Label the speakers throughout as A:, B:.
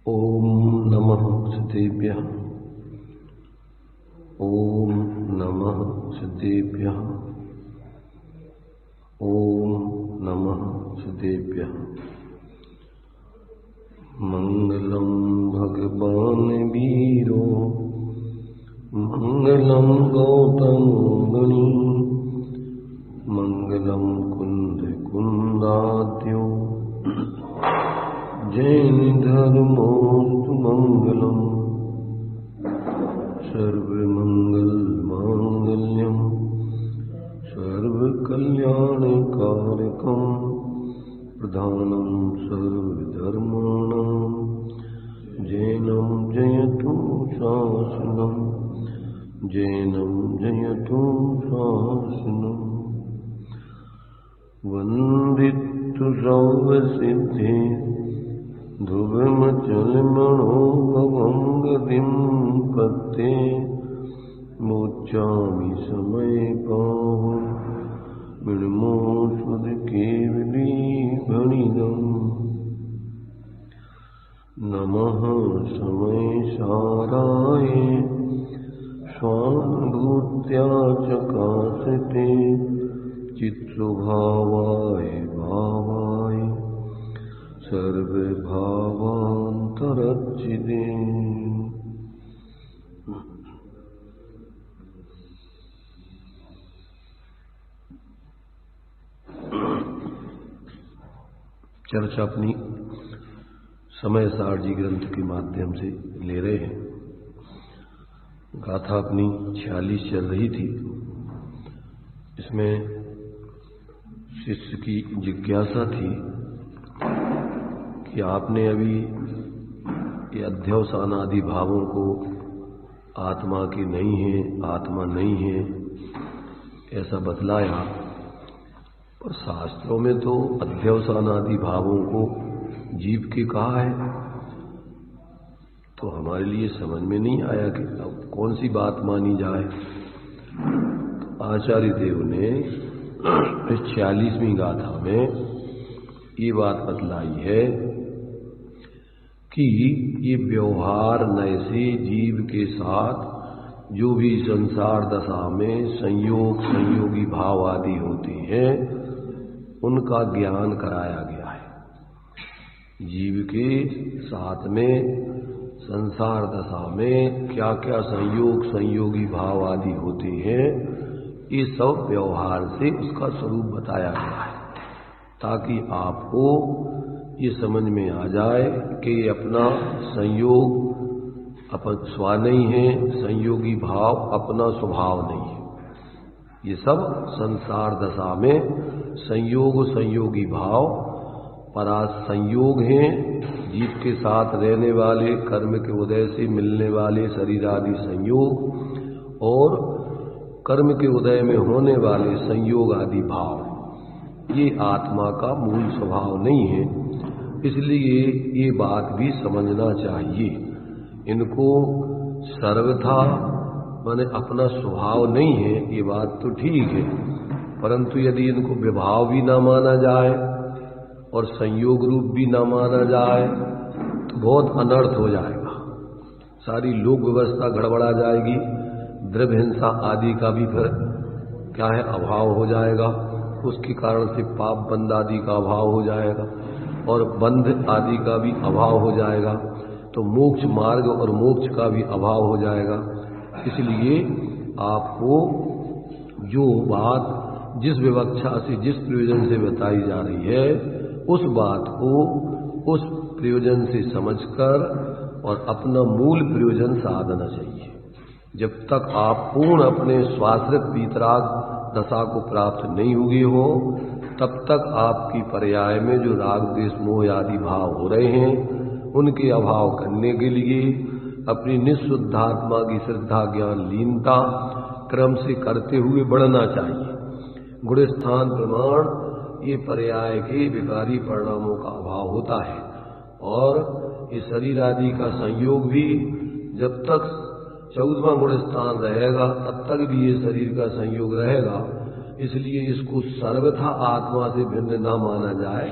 A: ओम नमः सिद्धेभ्यः। ओम नमः सिद्धेभ्यः। ओम नमः सिद्धेभ्यः। मंगलम भगवान वीरो मंगलम गौतम मुनि मंगलम कुंद कुंदाद्यो जैन धर्मोस्तु मंगलम सर्वमंगल मांगल्यम सर्वकल्याणकारकम प्रधानम सर्वधर्माणां जैनं जयतु शासनं जैनं जयतु शासनं वंदितु सर्वसिद्धे ध्रुवमचलमणोभवं पत्ते मोचामि समय पाहु विनमोषुद केवली भणिदम् नमः समय साराय स्वानुभूत्या चकाशते चित्तभावाय भावाय सर्वभावान्तरच्चिदे। चर्चा अपनी समय सारजी ग्रंथ के माध्यम से ले रहे हैं। गाथा अपनी 46 चल रही थी। इसमें शिष्य की जिज्ञासा थी कि आपने अभी ये अध्यवसान आदि भावों को आत्मा की नहीं है, आत्मा नहीं है ऐसा बतलाया, और शास्त्रों में तो अध्यवसान आदि भावों को जीव के कहा है। तो हमारे लिए समझ में नहीं आया कि अब कौन सी बात मानी जाए। आचार्य देव ने इस 46वीं गाथा में ये बात बतलाई है कि ये व्यवहार नए से जीव के साथ जो भी संसार दशा में संयोग संयोगी भाव आदि होते हैं उनका ज्ञान कराया गया है। जीव के साथ में संसार दशा में क्या क्या संयोग संयोगी भाव आदि होते हैं ये सब व्यवहार से उसका स्वरूप बताया गया है, ताकि आपको ये समझ में आ जाए कि ये अपना संयोग अपन स्व नहीं है, संयोगी भाव अपना स्वभाव नहीं है। ये सब संसार दशा में संयोग संयोगी भाव परास संयोग हैं। जीव के साथ रहने वाले कर्म के उदय से मिलने वाले शरीर आदि संयोग और कर्म के उदय में होने वाले संयोग आदि भाव, ये आत्मा का मूल स्वभाव नहीं है। इसलिए ये बात भी समझना चाहिए। इनको सर्वथा माने अपना स्वभाव नहीं है ये बात तो ठीक है, परंतु यदि इनको विभाव भी ना माना जाए और संयोग रूप भी ना माना जाए तो बहुत अनर्थ हो जाएगा। सारी लोक व्यवस्था गड़बड़ा जाएगी। द्रव्य हिंसा आदि का भी फिर क्या है अभाव हो जाएगा। उसके कारण से पाप बंध आदि का अभाव हो जाएगा और बंध आदि का भी अभाव हो जाएगा। तो मोक्ष मार्ग और मोक्ष का भी अभाव हो जाएगा। इसलिए आपको जो बात जिस विवक्षा से जिस प्रयोजन से बताई जा रही है उस बात को उस प्रयोजन से समझकर और अपना मूल प्रयोजन साधना चाहिए। जब तक आप पूर्ण अपने स्वाश्रित वीतराग दशा को प्राप्त नहीं हुए हो तब तक आपकी पर्याय में जो राग द्वेष मोह आदि भाव हो रहे हैं उनके अभाव करने के लिए अपनी निःशुद्धात्मा की श्रद्धा ज्ञान लीनता क्रम से करते हुए बढ़ना चाहिए। गुणस्थान प्रमाण ये पर्याय के विकारी परिणामों का अभाव होता है और ये शरीर आदि का संयोग भी जब तक 14वां गुणस्थान रहेगा तब तक भी ये शरीर का संयोग रहेगा। इसलिए इसको सर्वथा आत्मा से भिन्न न माना जाए,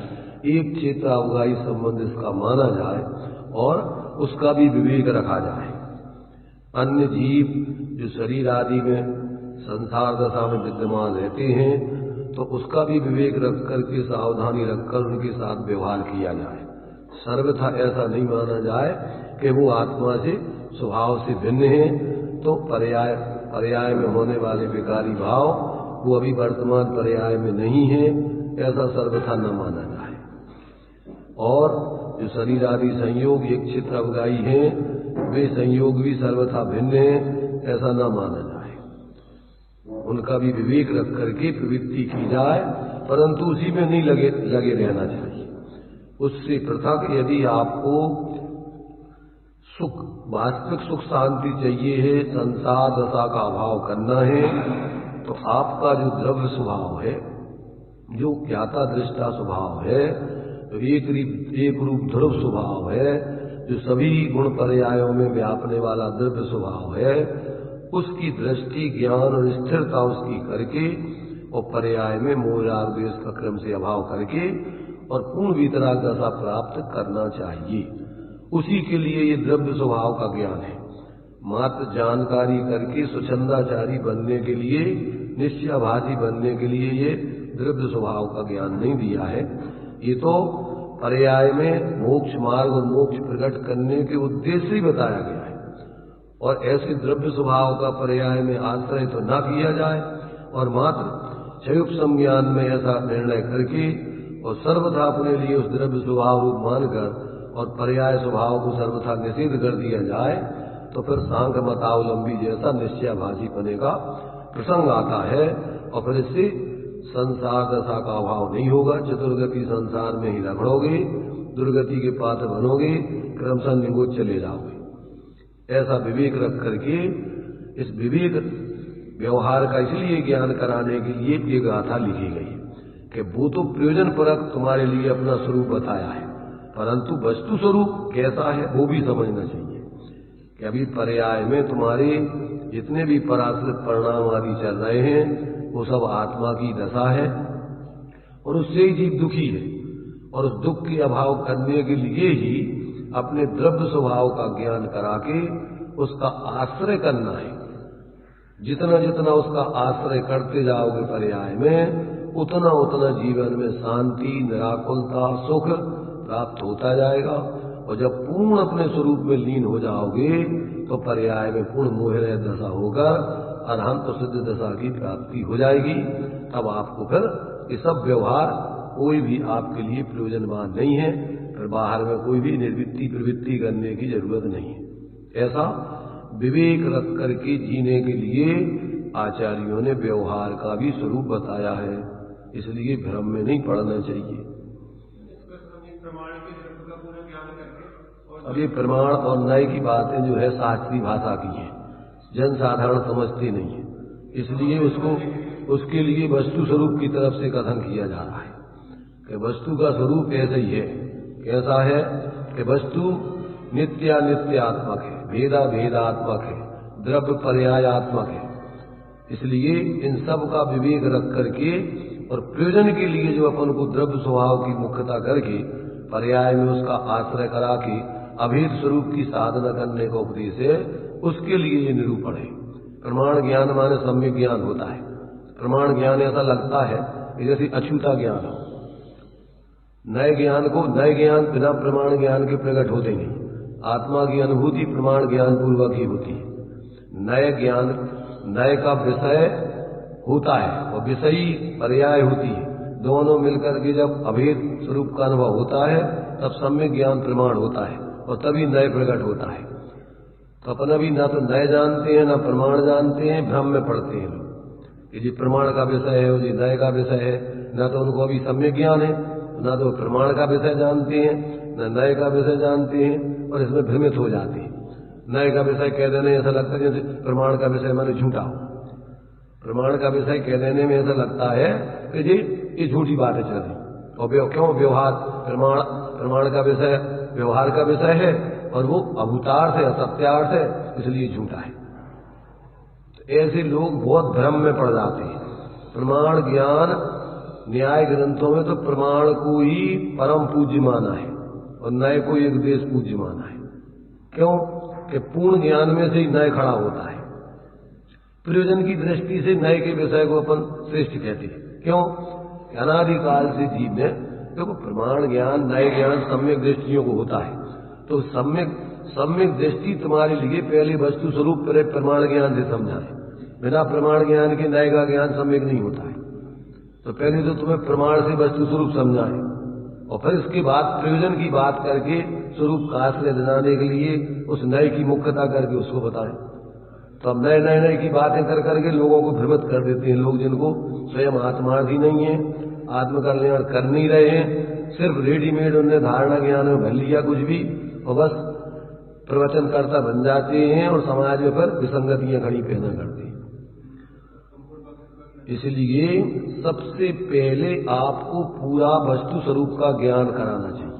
A: एक क्षेत्रावगाही संबंध इसका माना जाए और उसका भी विवेक रखा जाए। अन्य जीव जो शरीर आदि में संसार दशा में विद्यमान रहते हैं तो उसका भी विवेक रख करके सावधानी रखकर उनके साथ व्यवहार किया जाए। सर्वथा ऐसा नहीं माना जाए कि वो आत्मा से स्वभाव से भिन्न है, तो पर्याय में होने वाले विकारी भाव वो अभी वर्तमान पर्याय में नहीं है, ऐसा सर्वथा न माना जाए। और जो शरीर आदि संयोग एक चित्र अवगाई है वे संयोग भी सर्वथा भिन्न है, ऐसा न माना जाए। उनका भी विवेक रख करके प्रवृत्ति की जाए, परंतु उसी में नहीं लगे रहना चाहिए। उससे पृथक यदि आपको सुख, वास्तविक सुख शांति चाहिए है, संसार दशा का अभाव करना है, तो आपका जो द्रव्य स्वभाव है, जो ज्ञाता दृष्टा स्वभाव है, जो एक रूप ध्रुव स्वभाव है, जो सभी गुण पर्यायों में व्यापने वाला द्रव्य स्वभाव है, उसकी दृष्टि ज्ञान और स्थिरता उसकी करके और पर्याय में मोह राग द्वेष का क्रम से अभाव करके और पूर्ण वितराग दशा प्राप्त करना चाहिए। उसी के लिए ये द्रव्य स्वभाव का ज्ञान है। मात्र जानकारी करके स्वच्छंदाचारी बनने के लिए, निश्चयाभासी बनने के लिए ये द्रव्य स्वभाव का ज्ञान नहीं दिया है। ये तो पर्याय में मोक्ष मार्ग और मोक्ष प्रकट करने के उद्देश्य ही बताया गया है। और ऐसे द्रव्य स्वभाव का पर्याय में आश्रय तो न किया जाए और मात्र क्षयुप संज्ञान में ऐसा निर्णय करके और सर्वथा अपने लिए उस द्रव्य स्वभाव रूप मानकर और पर्याय स्वभाव को सर्वथा निषेध कर दिया जाए, तो फिर सांख्य मतावलंबी जैसा निश्चयाभासी बने का प्रसंग आता है और फिर इससे संसार दशा का अभाव नहीं होगा। चतुर्गति संसार में ही रगड़ोगे, दुर्गति के पात्र बनोगे, क्रमशः निगोच चले जाओगे। ऐसा विवेक रख करके इस विवेक व्यवहार का इसलिए ज्ञान कराने के लिए ये गाथा लिखी गई कि वो तो प्रयोजन परक तुम्हारे लिए अपना स्वरूप बताया है, परंतु वस्तु स्वरूप कैसा है वो भी समझना चाहिए। कि अभी पर्याय में तुम्हारे जितने भी पराश्रित परिणाम आदि चल रहे हैं वो सब आत्मा की दशा है और उससे ही जीव दुखी है, और उस दुख के अभाव करने के लिए ही अपने द्रव्य स्वभाव का ज्ञान करा के उसका आश्रय करना है। जितना जितना उसका आश्रय करते जाओगे पर्याय में, उतना उतना जीवन में शांति, निराकुलता, सुख प्राप्त होता जाएगा। और जब पूर्ण अपने स्वरूप में लीन हो जाओगे तो पर्याय में पूर्ण मोहरहित दशा होकर अरहंत सिद्ध दशा की प्राप्ति हो जाएगी। तब आपको फिर ये सब व्यवहार कोई भी आपके लिए प्रयोजनवान नहीं है, फिर बाहर में कोई भी निर्वृत्ति प्रवृत्ति करने की जरूरत नहीं है। ऐसा विवेक रख करके जीने के लिए आचार्यों ने व्यवहार का भी स्वरूप बताया है, इसलिए भ्रम में नहीं पड़ना चाहिए। अब ये प्रमाण और न्याय की बातें जो है शास्त्रीय भाषा की हैं, जन साधारण समझते नहीं है, इसलिए उसके लिए वस्तु स्वरूप की तरफ से कथन किया जा रहा है कि वस्तु का स्वरूप ऐसा ही है। कैसा है कि वस्तु नित्यानित्यात्मक है, भेदा भेदात्मक है, द्रव्य पर्यायात्मक है। इसलिए इन सब का विवेक रख करके और प्रयोजन के लिए जो अपन को द्रव्य स्वभाव की मुख्यता करके पर्याय में उसका आश्रय करा के अभेद स्वरूप की साधना करने का उपदेश है, उसके लिए ये निरूपण है। प्रमाण ज्ञान माने सम्यक ज्ञान होता है। प्रमाण ज्ञान ऐसा लगता है कि जैसे अछूता ज्ञान हो। नए ज्ञान बिना प्रमाण ज्ञान के प्रकट होते नहीं। आत्मा की अनुभूति प्रमाण ज्ञान पूर्वक ही होती है। नए ज्ञान नए का विषय होता है और विषयी पर्याय होती है। दोनों मिलकर के जब अभेद स्वरूप का अनुभव होता है तब सम्यक ज्ञान प्रमाण होता है और तभी नए प्रकट होता है। तो अपन अभी ना तो नए जानते हैं ना प्रमाण जानते हैं, भ्रम में पड़ते हैं लोग कि जी प्रमाण का विषय है और जी नए का विषय है। ना तो उनको अभी सम्यक ज्ञान है, ना तो प्रमाण का विषय जानते हैं, न नए का विषय जानते हैं और इसमें भ्रमित हो जाते हैं। नए का विषय कह देने ऐसा लगता है जैसे प्रमाण का विषय माने झूठा हो। प्रमाण का विषय कह देने में ऐसा लगता है कि जी ये झूठी बातें चल रही। और क्यों व्यवहार प्रमाण का विषय व्यवहार का विषय है और वो अभूतार्थ है, असत्यार्थ है, इसलिए झूठा है। तो ऐसे लोग बहुत भ्रम में पड़ जाते हैं। प्रमाण ज्ञान न्याय ग्रंथों में तो प्रमाण को ही परम पूज्य माना है और नए को एक देश पूज्य माना है। क्यों कि पूर्ण ज्ञान में से ही नय खड़ा होता है। प्रयोजन की दृष्टि से नय के विषय को अपन श्रेष्ठ कहते हैं। क्यों? अनादिकाल से जीव में देखो प्रमाण ज्ञान नय ज्ञान सम्यक दृष्टियों को होता है। तो सम्यक दृष्टि तुम्हारे लिए पहले वस्तु स्वरूप प्रमाण ज्ञान से समझाए। बिना प्रमाण ज्ञान के नय का ज्ञान सम्यक नहीं होता है। तो पहले तो तुम्हें प्रमाण से वस्तु स्वरूप समझाए और फिर इसके बाद प्रयोजन की बात करके स्वरूप का आश्रय दिलाने के लिए उस नय की मुख्यता करके उसको बताएं। तो अब नए की बातें कर करके लोगों को भ्रमित कर देते हैं। लोग जिनको स्वयं आत्मार्थी नहीं है, आत्मकल्याण कर नहीं रहे हैं, सिर्फ रेडीमेड उन्हें धारणा ज्ञान में भर लिया कुछ भी और बस प्रवचनकर्ता बन जाते हैं और समाज में फिर विसंगतियां खड़ी पैदा करते हैं। इसलिए सबसे पहले आपको पूरा वस्तु स्वरूप का ज्ञान कराना चाहिए।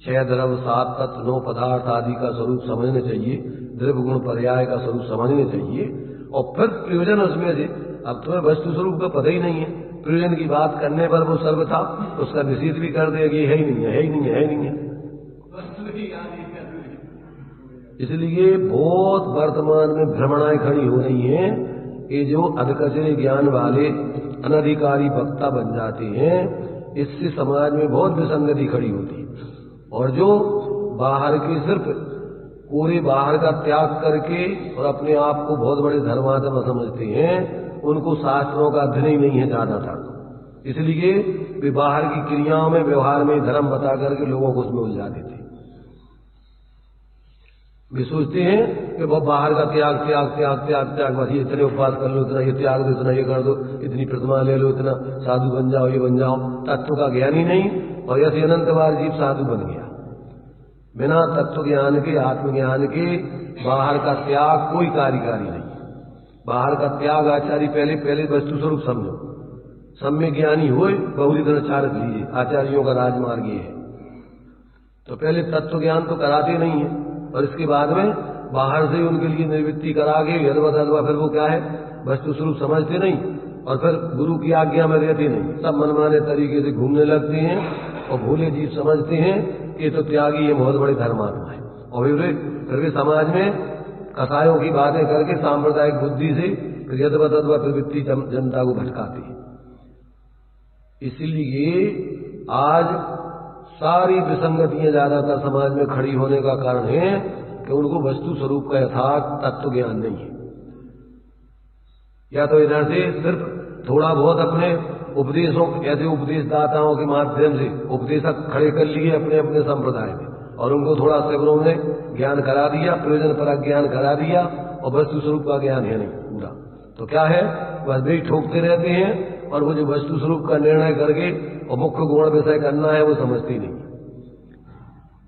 A: 6 द्रव्य 7 तत्व 9 पदार्थ आदि का स्वरूप समझना चाहिए, द्रव्य गुण पर्याय का स्वरूप समझना चाहिए और फिर प्रयोजन उसमें से। अब तुम्हें वस्तु स्वरूप का पता ही नहीं है, प्रयोजन की बात करने पर वो सर्वथा उसका निषेध भी कर दे कि है ही नहीं है, है ही नहीं है, है ही नहीं है। इसलिए बहुत वर्तमान में भ्रमणाएं खड़ी हो रही हैं। ये जो अधकचरे ज्ञान वाले अनधिकारी वक्ता बन जाते हैं, इससे समाज में बहुत विसंगति खड़ी होती है। और जो बाहर के सिर्फ पूरे बाहर का त्याग करके और अपने आप को बहुत बड़े धर्मात्मा समझते हैं, उनको शास्त्रों का अध्ययन ही नहीं है ज्यादातर। इसलिए वे बाहर की क्रियाओं में व्यवहार में धर्म बता करके लोगों को उसमें उलझा देते हैं। वे सोचते हैं कि वो बाहर का त्याग त्याग त्याग त्याग त्याग बस ये इतने उपवास कर लो, इतना ये त्याग दो, इतना ये कर दो, इतनी प्रतिमा ले लो, इतना साधु बन जाओ, ये बन जाओ। तत्व का ज्ञान ही नहीं और ऐसे अनंत बार जीव साधु बन गया। बिना तत्व ज्ञान के आत्मज्ञान के बाहर का त्याग कोई कार्यकारी नहीं। बाहर का त्याग आचार्य पहले वस्तु स्वरूप समझो। सम्य ज्ञानी हो बहुरी तरह चारक लीजिए, आचार्यों का राजमार्ग ये है। तो पहले तत्व ज्ञान तो कराते नहीं है और इसके बाद में बाहर से उनके लिए निवृत्ति करा के यदवा फिर वो क्या है वस्तु स्वरूप समझते नहीं और फिर गुरु की आज्ञा में रहते नहीं। सब मनमाने तरीके से घूमने लगते हैं और भूले जीव समझते हैं कि तो त्यागी ये बहुत बड़े धर्मात्मा है। और फिर भी समाज में कसायों की बातें करके सांप्रदायिक बुद्धि से फिर यदवा प्रवृत्ति जनता को भटकाती है। इसलिए आज सारी विसंगतियां ज्यादातर समाज में खड़ी होने का कारण है कि उनको वस्तु स्वरूप का यथार्थ तत्व ज्ञान नहीं है। या तो इधर से सिर्फ थोड़ा बहुत अपने उपदेशों ऐसे उपदेशदाताओं के माध्यम से उपदेशक खड़े कर लिए अपने अपने संप्रदाय में और उनको थोड़ा शिविरों में ज्ञान करा दिया, प्रयोजन परक ज्ञान करा दिया और वस्तु स्वरूप का ज्ञान है नहीं पूरा। तो क्या है बस वे ठोकते रहते हैं और वो जो वस्तु स्वरूप का निर्णय करके और मुख्य गुण विषय करना है वो समझती नहीं।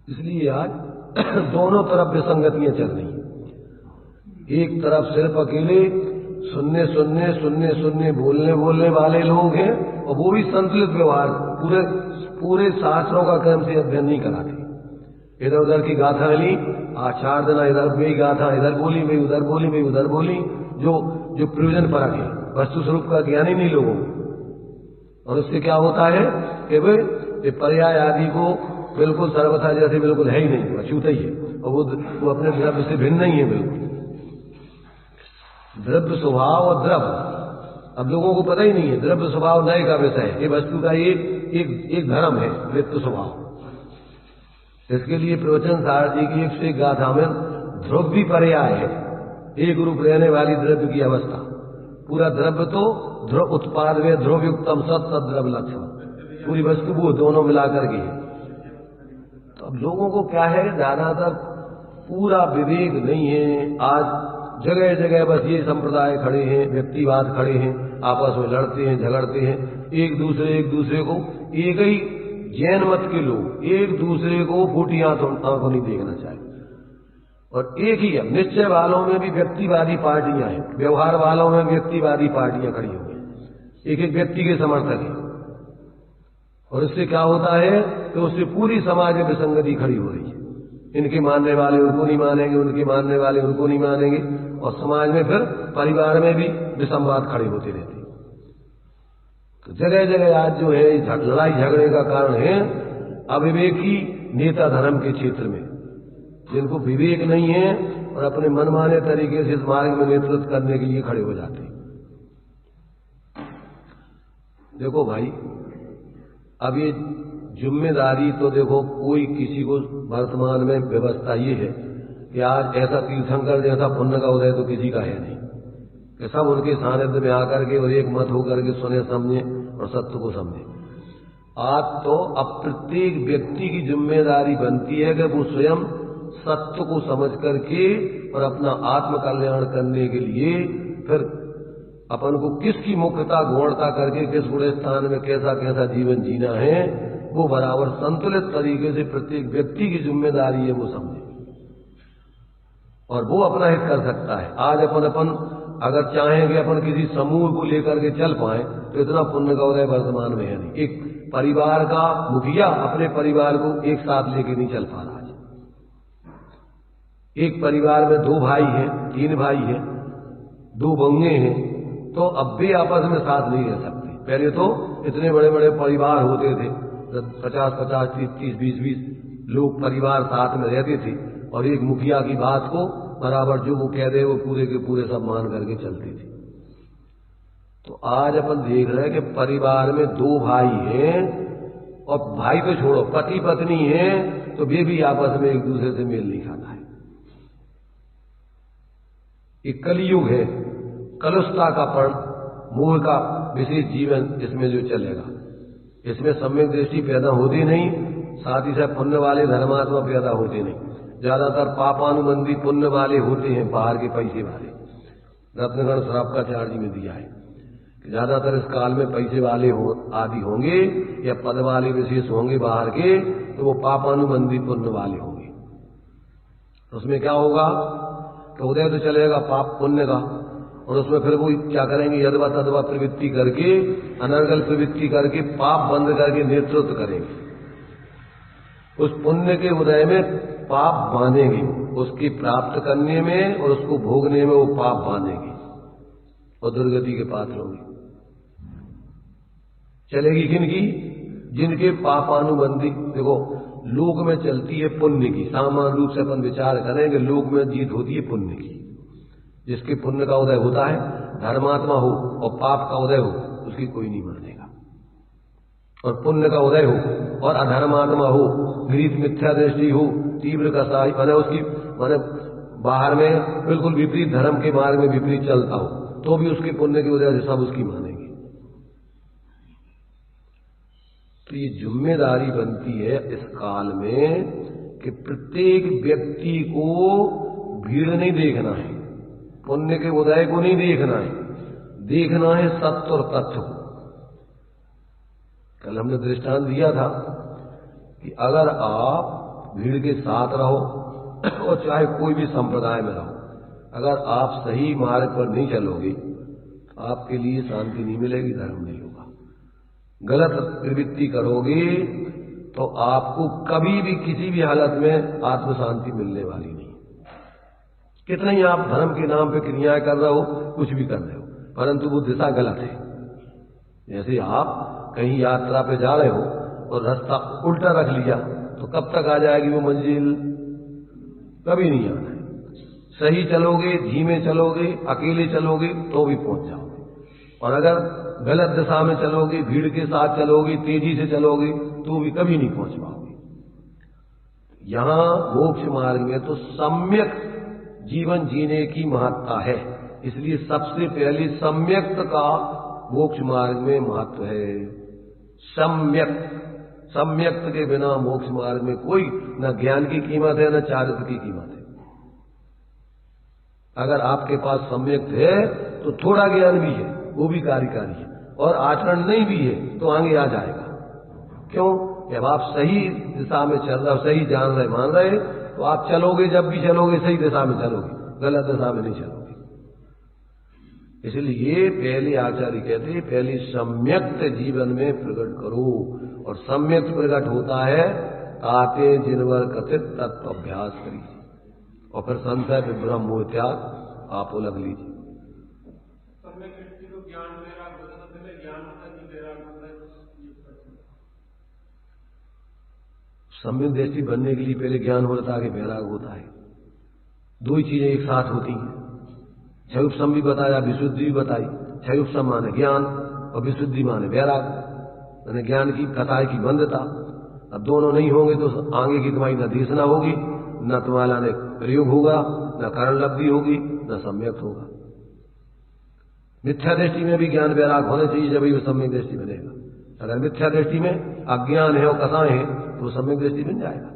A: इसलिए आज दोनों तरफ विसंगतियां चल रही हैं। एक तरफ सिर्फ अकेले सुनने बोलने वाले लोग हैं और वो भी संतुलित व्यवहार पूरे शास्त्रों का क्रम से अध्ययन नहीं कराते। इधर उधर की गाथा ली, 4 दिन इधर भी गाथा इधर बोली, वे उधर बोली, वे उधर बोली, जो प्रयोजन परक है, वस्तु स्वरूप का ज्ञान ही नहीं लोगों को। और उससे क्या होता है कि वे पर्याय आदि को बिल्कुल सर्वथा जैसे बिल्कुल है ही नहीं, अछूत ही है और वो अपने द्रव्य से भिन्न नहीं है बिल्कुल। द्रव्य स्वभाव और द्रव्य अब लोगों को पता ही नहीं है। द्रव्य स्वभाव नए का विषय है, ये वस्तु का एक धर्म है नित्य स्वभाव। इसके लिए प्रवचन सार जी की 101 गाथा में ध्रुव पर्याय है, एक रूप रहने वाली द्रव्य की अवस्था। पूरा द्रव्य तो ध्रुव उत्पाद में ध्रुव युक्तम सत द्रव्य लक्षण, पूरी वस्तु वो दोनों मिलाकर के। तो अब लोगों को क्या है ज्यादातर पूरा विवेक नहीं है। आज जगह जगह बस ये संप्रदाय खड़े हैं, व्यक्तिवाद खड़े हैं, आपस में लड़ते हैं, झगड़ते हैं, एक दूसरे को एक ही जैन मत के लोग एक दूसरे को फूटी आंखों नहीं देखना चाहिए। और एक ही है निश्चय वालों में भी व्यक्तिवादी पार्टियां हैं, व्यवहार वालों में व्यक्तिवादी पार्टियां खड़ी हुई हैं, एक एक व्यक्ति के समर्थक हैं। और इससे क्या होता है कि उससे पूरी समाज में विसंगति खड़ी हो रही है। इनके मानने वाले उनको नहीं मानेंगे, उनके मानने वाले उनको नहीं मानेंगे और समाज में फिर परिवार में भी विसंवाद खड़े होते रहते हैं। तो जगह जगह आज जो है लड़ाई झगड़े का कारण है अविवेकी नेता धर्म के क्षेत्र में। जिनको विवेक नहीं है और अपने मनमाने तरीके से इस मार्ग में नेतृत्व करने के लिए खड़े हो जाते हैं। देखो भाई, अब ये जिम्मेदारी तो देखो कोई किसी को, वर्तमान में व्यवस्था ये है कि आज ऐसा तीर्थंकर जैसा पुण्य का उदय तो किसी का है नहीं कि सब उनके सानिध्य में आकर के और एक मत होकर के सुने समझे और सत्य को समझे। आज तो अब प्रत्येक व्यक्ति की जिम्मेदारी बनती है कि वो स्वयं सत्य को समझ करके और अपना आत्म कल्याण करने के लिए फिर अपन को किसकी मुख्यता गौणता करके किस गुण स्थान में कैसा कैसा जीवन जीना है, वो बराबर संतुलित तरीके से प्रत्येक व्यक्ति की जिम्मेदारी है वो समझे और वो अपना हित कर सकता है। आज अपन अगर चाहें कि अपन किसी समूह को लेकर के चल पाए तो इतना पुण्य का उदय वर्तमान में है नहीं। एक परिवार का मुखिया अपने परिवार को एक साथ लेके नहीं चल पा रहा है। एक परिवार में 2 भाई हैं, 3 भाई हैं, 2 बंगे हैं, तो अब भी आपस में साथ नहीं रह सकते। पहले तो इतने बड़े बड़े परिवार होते थे, 50-50, 30-30, 20-20 लोग परिवार साथ में रहते थे और एक मुखिया की बात को बराबर जो वो कह दे वो पूरे के पूरे सब मान करके चलते थे। तो आज अपन देख रहे हैं कि परिवार में 2 भाई हैं और भाई तो छोड़ो, पति पत्नी हैं तो वे भी आपस में एक दूसरे से मेल नहीं खाता है। एक कलयुग है, कलुषता का पण, मोह का विशेष जीवन इसमें जो चलेगा, इसमें सम्यक दृष्टि पैदा होती नहीं, साथ ही साथ पुण्य वाले धर्मात्मा पैदा होते नहीं। ज्यादातर पापानुबंधी पुण्य वाले होते हैं, बाहर के पैसे वाले। रत्नगण श्रावकाचार्य जी में दिया है कि ज्यादातर इस काल में पैसे वाले आदि होंगे या पद वाले विशेष होंगे बाहर के, तो वो पापानुबंधी पुण्य वाले होंगे। तो उसमें क्या होगा कि उदय तो चलेगा पाप पुण्य का, और उसमें फिर वो क्या करेंगे, यदवा तदवा प्रवृत्ति करके, अनर्गल प्रवृत्ति करके, पाप बंद करके नेतृत्व करेंगे। उस पुण्य के उदय में पाप बांधेंगे, उसकी प्राप्त करने में और उसको भोगने में वो पाप बांधेंगे और दुर्गति के पात्र होंगे। चलेगी किनकी? जिनके पापानुबंधी। देखो लोक में चलती है पुण्य की, सामान्य रूप से अपन विचार करेंगे लोक में जीत होती है पुण्य की। जिसके पुण्य का उदय होता है, धर्मात्मा हो और पाप का उदय हो, उसकी कोई नहीं मानेगा। और पुण्य का उदय हो और अधर्मात्मा हो, विपरीत मिथ्या दृष्टि हो, तीव्र कसाई माने उसकी माने बाहर में बिल्कुल विपरीत धर्म के मार्ग में विपरीत चलता हो, तो भी उसके पुण्य की वजह से सब उसकी मानेंगे। तो ये जिम्मेदारी बनती है इस काल में कि प्रत्येक व्यक्ति को भीड़ नहीं देखना है, पुण्य के उदय को नहीं देखना है, देखना है सत्य और तथ्य को। कल हमने दृष्टांत दिया था कि अगर आप भीड़ के साथ रहो और चाहे कोई भी संप्रदाय में रहो, अगर आप सही मार्ग पर नहीं चलोगे तो आपके लिए शांति नहीं मिलेगी, धर्म नहीं होगा। गलत प्रवृत्ति करोगे तो आपको कभी भी किसी भी हालत में आत्म शांति मिलने वाली नहीं। कितना ही आप धर्म के नाम पे क्रियाएं कर रहे हो, कुछ भी कर रहे हो, परंतु वो दिशा गलत है। जैसे आप कहीं यात्रा पे जा रहे हो और रास्ता उल्टा रख लिया तो कब तक आ जाएगी वो मंजिल? कभी नहीं आना है। सही चलोगे, धीमे चलोगे, अकेले चलोगे तो भी पहुंच जाओगे, और अगर गलत दिशा में चलोगे, भीड़ के साथ चलोगे, तेजी से चलोगे तो भी कभी नहीं पहुंच पाओगे। यहां मोक्ष मार्ग में तो सम्यक जीवन जीने की महत्ता है, इसलिए सबसे पहले सम्यक्त का मोक्ष मार्ग में महत्व है। सम्यक्त के बिना मोक्ष मार्ग में कोई न ज्ञान की कीमत है न चारित्र की कीमत है। अगर आपके पास सम्यक्त है तो थोड़ा ज्ञान भी है, वो भी कार्यकारी है, और आचरण नहीं भी है तो आगे आ जाएगा। क्यों? जब आप सही दिशा में चल रहे, सही जान रहे, मान रहे, तो आप चलोगे, जब भी चलोगे सही दिशा में चलोगे, गलत दिशा में नहीं चलोगे। इसलिए पहले आचार्य कहते हैं पहले सम्यक्त जीवन में प्रकट करो, और सम्यक्त प्रकट होता है आते जिनवर कथित तत्व अभ्यास करिए, और फिर संशय विभ्रम मोह त्याग आप लग लीजिए। सम्यक दृष्टि बनने के लिए पहले ज्ञान होता है, आगे वैराग होता है। दो ही चीजें एक साथ होती हैं। क्षयोपशम भी बताया, विशुद्धि भी बताई। क्षयोपशम माने ज्ञान और विशुद्धि माने वैराग, माने ज्ञान की कथाएं की बंधता। अब दोनों नहीं होंगे तो आगे की तुम्हारी न देशना होगी, न तुम्हारा ने प्रयोग होगा, न कारण लब्धि होगी, न सम्यक होगा। मिथ्या दृष्टि में भी ज्ञान वैराग होने चाहिए, जब ही वो सम्यक दृष्टि बनेगा। अगर मिथ्या दृष्टि में अज्ञान है और कथाएं हैं तो सम्यक दृष्टि बन जाएगा।